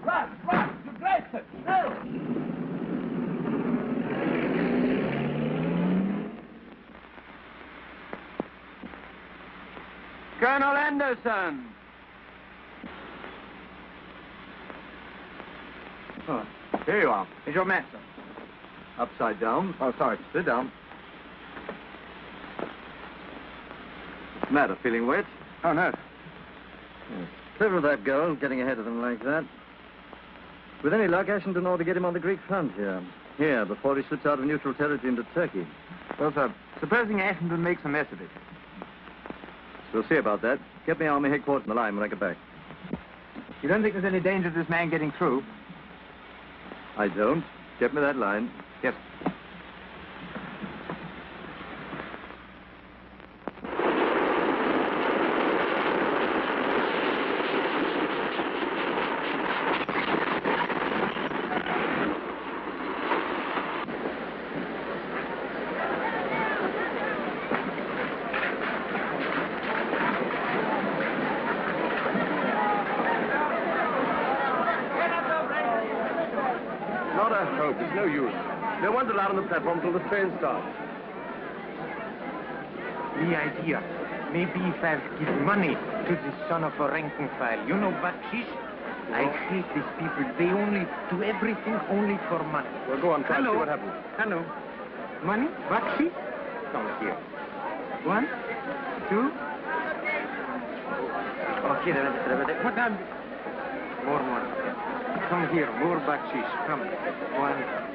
Right, you Gleison, no! Colonel Anderson. Oh, here you are. Is your master? Upside down. Oh, sorry. Sit down. What's the matter? Feeling wet? Oh, no. Yes. Clever of that girl, getting ahead of them like that. With any luck, Ashenden ought to get him on the Greek front here. Here, before he slips out of neutral territory into Turkey. Well, sir, supposing Ashenden makes a mess of it. We'll see about that. Get me Army headquarters on the line when I get back. You don't think there's any danger of this man getting through? I don't. Get me that line. Yes. Not a hope. It's no use. No one's allowed on the platform till the train starts. The idea. Maybe if I give money to this son of a rank and file. You know, Bakshish? I hate these people. They only do everything only for money. Well, go on, try and Hello. see what happens. Hello. Money? Bakshish? Come here. 1, 2. Okay, what I'm... More money. Come here, more bakshish. Come. 1,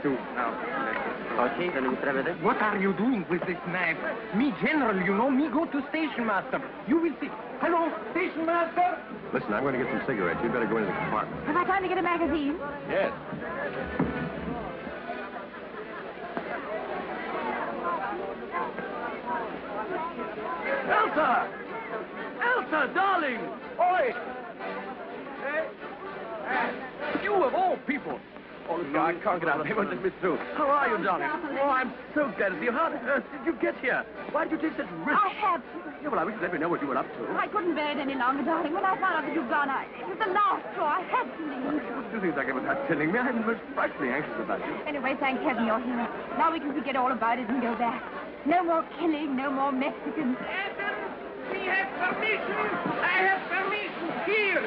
2, now. Okay, what are you doing with this knife? Me, general, you know, me go to station master. You will see. Hello, station master? Listen, I'm going to get some cigarettes. You'd better go into the compartment. Have I time to get a magazine? Yes. Elsa! Elsa! Walter, darling! Oi! You of all people! Oh, look, I can't get out of here. Won't let me through. How are you, darling? Oh, I'm so glad to see you. How on earth did you get here? Why did you take such risks? I have. Yeah, well, I wish you'd let me know what you were up to. I couldn't bear it any longer, darling. When I found out that you'd gone, it was the last straw. I had to leave. Do things like it without telling me. I'm most frightfully anxious about you. Anyway, thank heaven you're here. Now we can forget all about it and go back. No more killing, no more Mexicans. We have permission. I have permission. Here.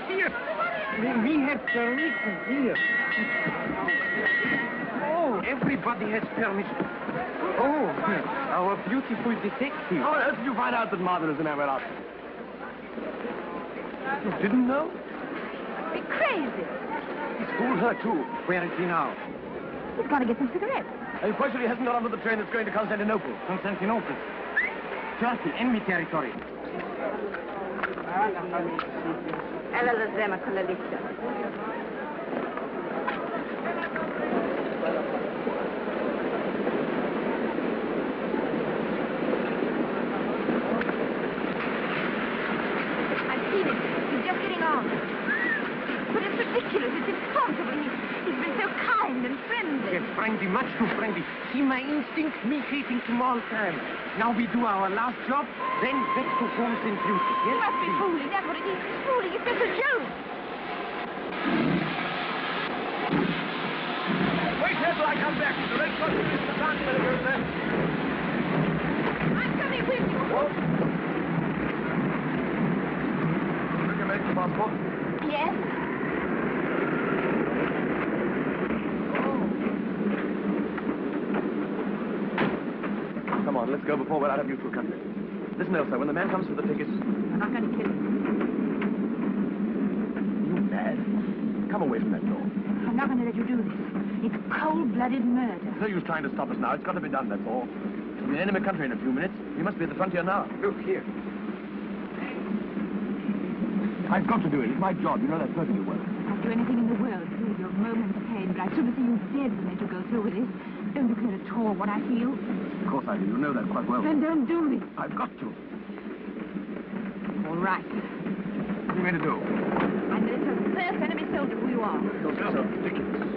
We have permission here. Oh, everybody has permission. Oh, our beautiful detective. How on earth did you find out that Martha is in our house? You didn't know? You're crazy. He fooled her, too. Where is he now? He's going to get some cigarettes. Are you quite sure he hasn't got onto the train that's going to Constantinople? Constantinople. Turkey, enemy territory. Ella la zema con la lista. I've seen it. He's just getting on. But it's ridiculous. It's impossible. He's been so kind and friendly. Yes, friendly, much too friendly. See my instinct, me hating him all time. Now we do our last job, then back to homes and beauty. Yes? You must be fooling. That's what it is. It's fooling. It's just a joke. Wait here till I come back. The red cross is the dance goes there. I'm coming with you. Bring your medical passport. Yes? Come on, let's go before we're out of neutral country. Listen, Elsa, when the man comes for the tickets... I'm not going to kill him. You mad? Come away from that door. I'm not going to let you do this. It's cold-blooded murder. There's no use trying to stop us now. It's got to be done, that's all. We'll be in enemy country in a few minutes. We must be at the frontier now. Look here. I've got to do it. It's my job. You know that perfectly well. I'd do anything in the world to soothe your moment's pain, but I'd sooner see you dead than let you go through with this. Don't you care at all what I feel? Of course I do. You know that quite well. Then don't do this. I've got to. All right. What are you going to do? I'm going to tell the first enemy soldier who you are. You're so ridiculous.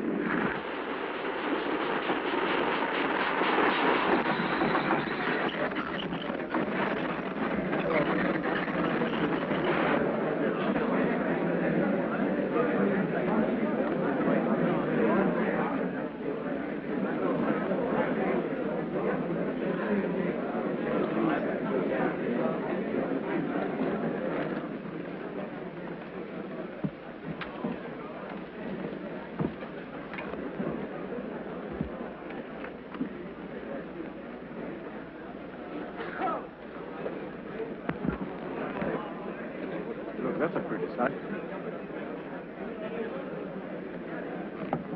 That's a pretty sight.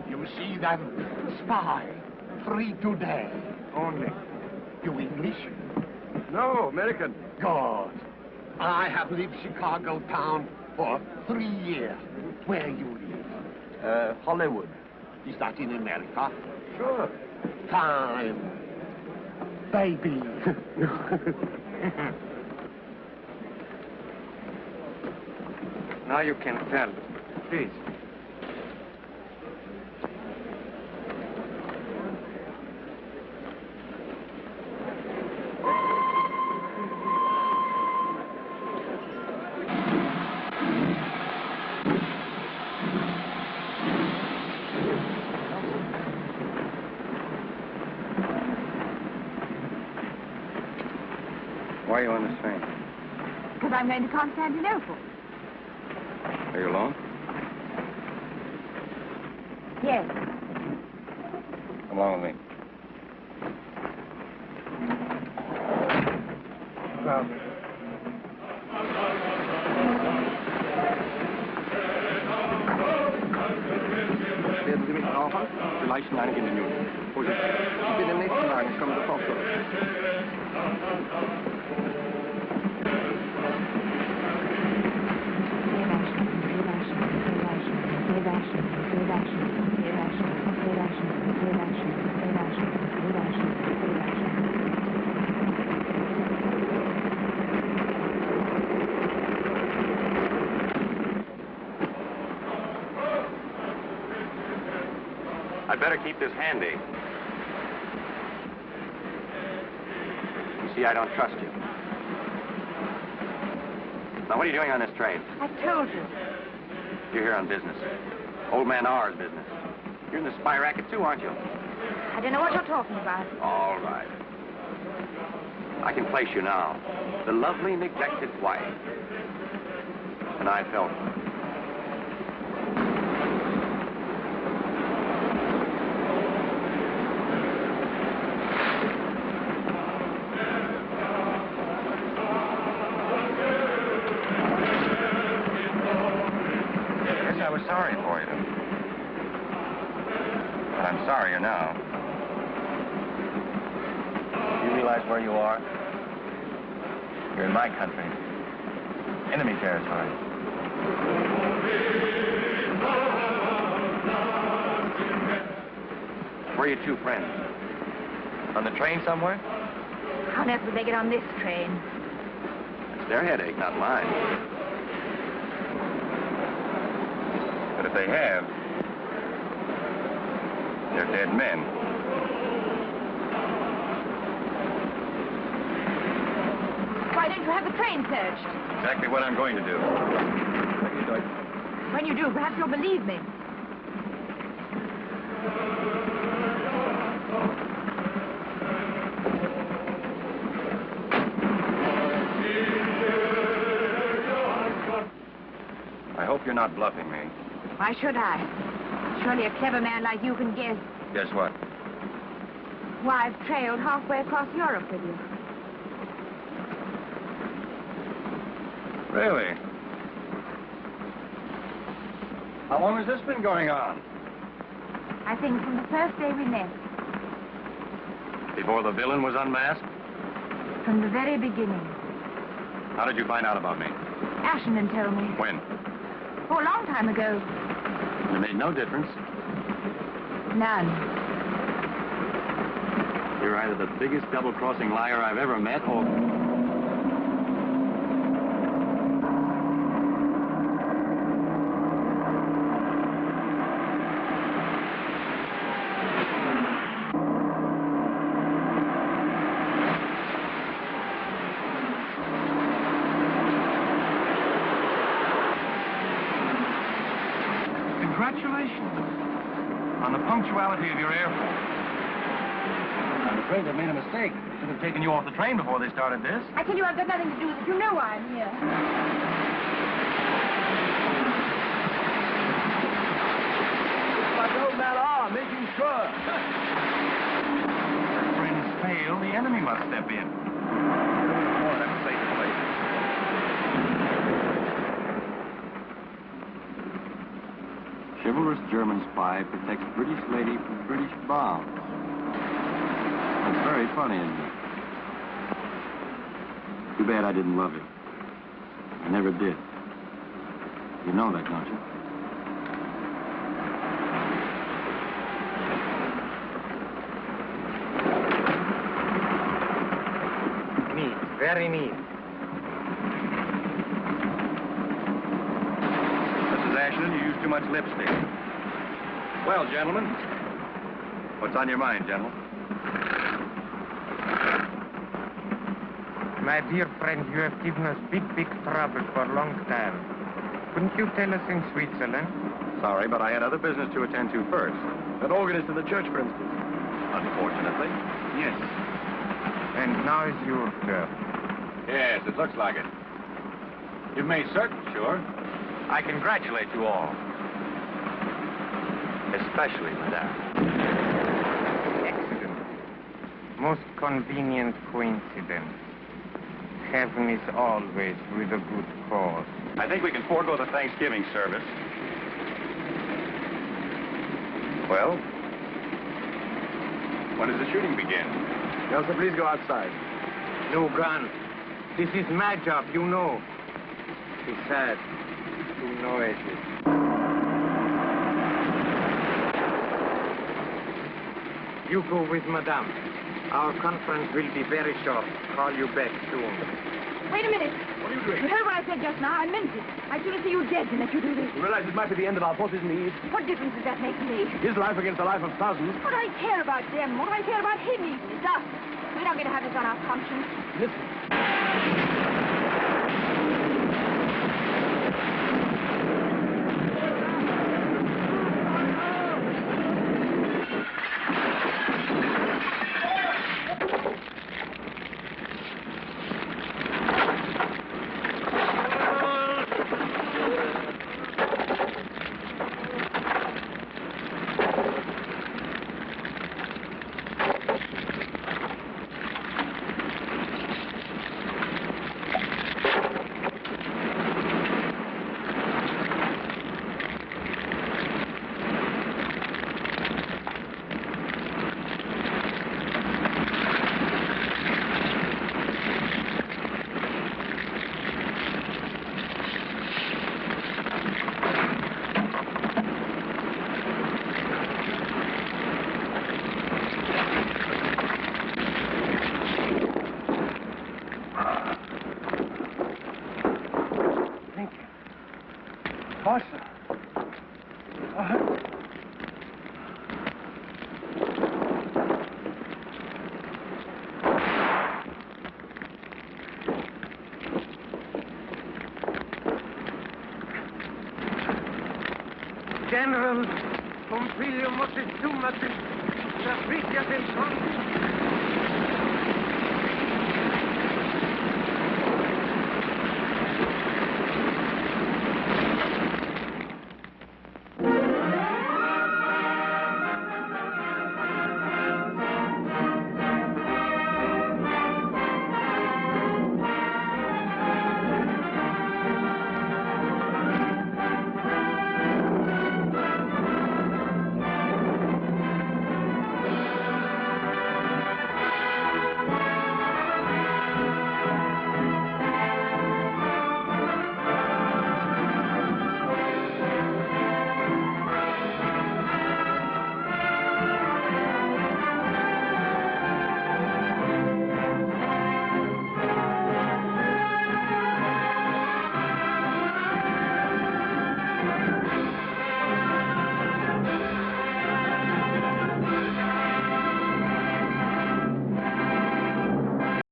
You see them? Spy. Free today. Only. You English? No, American. God. I have lived Chicago town for 3 years. Where you live? Hollywood. Is that in America? Sure. Time. Baby. Now you can tell. Please. Why are you on this train? Because I'm going to Constantinople. Are you alone? Yes. Come along with me. Well, Werden Sie mich brauchen? Vielleicht in einigen Minuten. Vorsicht. Ich bin im nächsten Wagen. Ich komme sofort zurück. I'd better keep this handy. You see, I don't trust you. Now, what are you doing on this train? I told you. You're here on business. Old man R's business. You're in the spy racket, too, aren't you? I don't know what you're talking about. All right. I can place you now. The lovely, neglected wife. And I felt I was sorry for you. But I'm sorrier now. You realize where you are? You're in my country. Enemy territory. Where are your two friends? On the train somewhere? How on earth would they get on this train? It's their headache, not mine. But if they have, they're dead men. Why don't you have the train searched? Exactly what I'm going to do. When you do, perhaps you'll believe me. I hope you're not bluffing me. Why should I? Surely a clever man like you can guess Guess what? why I've trailed halfway across Europe with you. Really? How long has this been going on? I think from the first day we met. Before the villain was unmasked? From the very beginning. How did you find out about me? Ashenden told me. When? Oh, a long time ago. It made no difference. None. You're either the biggest double-crossing liar I've ever met, or... Congratulations on the punctuality of your Air Force. I'm afraid they made a mistake. Should have taken you off the train before they started this. I tell you, I've got nothing to do with it. You know why I'm here. It's like old man R, making sure. If friends fail, the enemy must step in. Oh, that's safe place. Chivalrous German spy protects British lady from British bombs. That's very funny, isn't it? Too bad I didn't love you. I never did. You know that, don't you? Neat, very neat. Mrs. Ashton, you use too much lipstick. Well, gentlemen, what's on your mind, gentlemen? My dear friend, you have given us big trouble for a long time. Couldn't you tell us in Switzerland? Sorry, but I had other business to attend to first. An organist in the church, for instance. Unfortunately. Yes. And now is your turn. Yes, it looks like it. You've made certain, sure. I congratulate you all. Especially Madame. Excellent. Most convenient coincidence. Heaven is always with a good cause. I think we can forego the Thanksgiving service. Well, when does the shooting begin? Elsa, please go outside. No gun. This is my job, you know. Besides, you know it. You go with Madame. Our conference will be very short. Call you back soon. Wait a minute. What are you doing? You heard what I said just now. I meant it. I'd sooner see you dead than let you do this. You realize it might be the end of our forces in the East? What difference does that make to me? His life against the life of thousands. What do I care about them? What do I care about him? He's us. We don't get to have this on our conscience. Listen. General Pompilio Moctezuma, the British del Conde.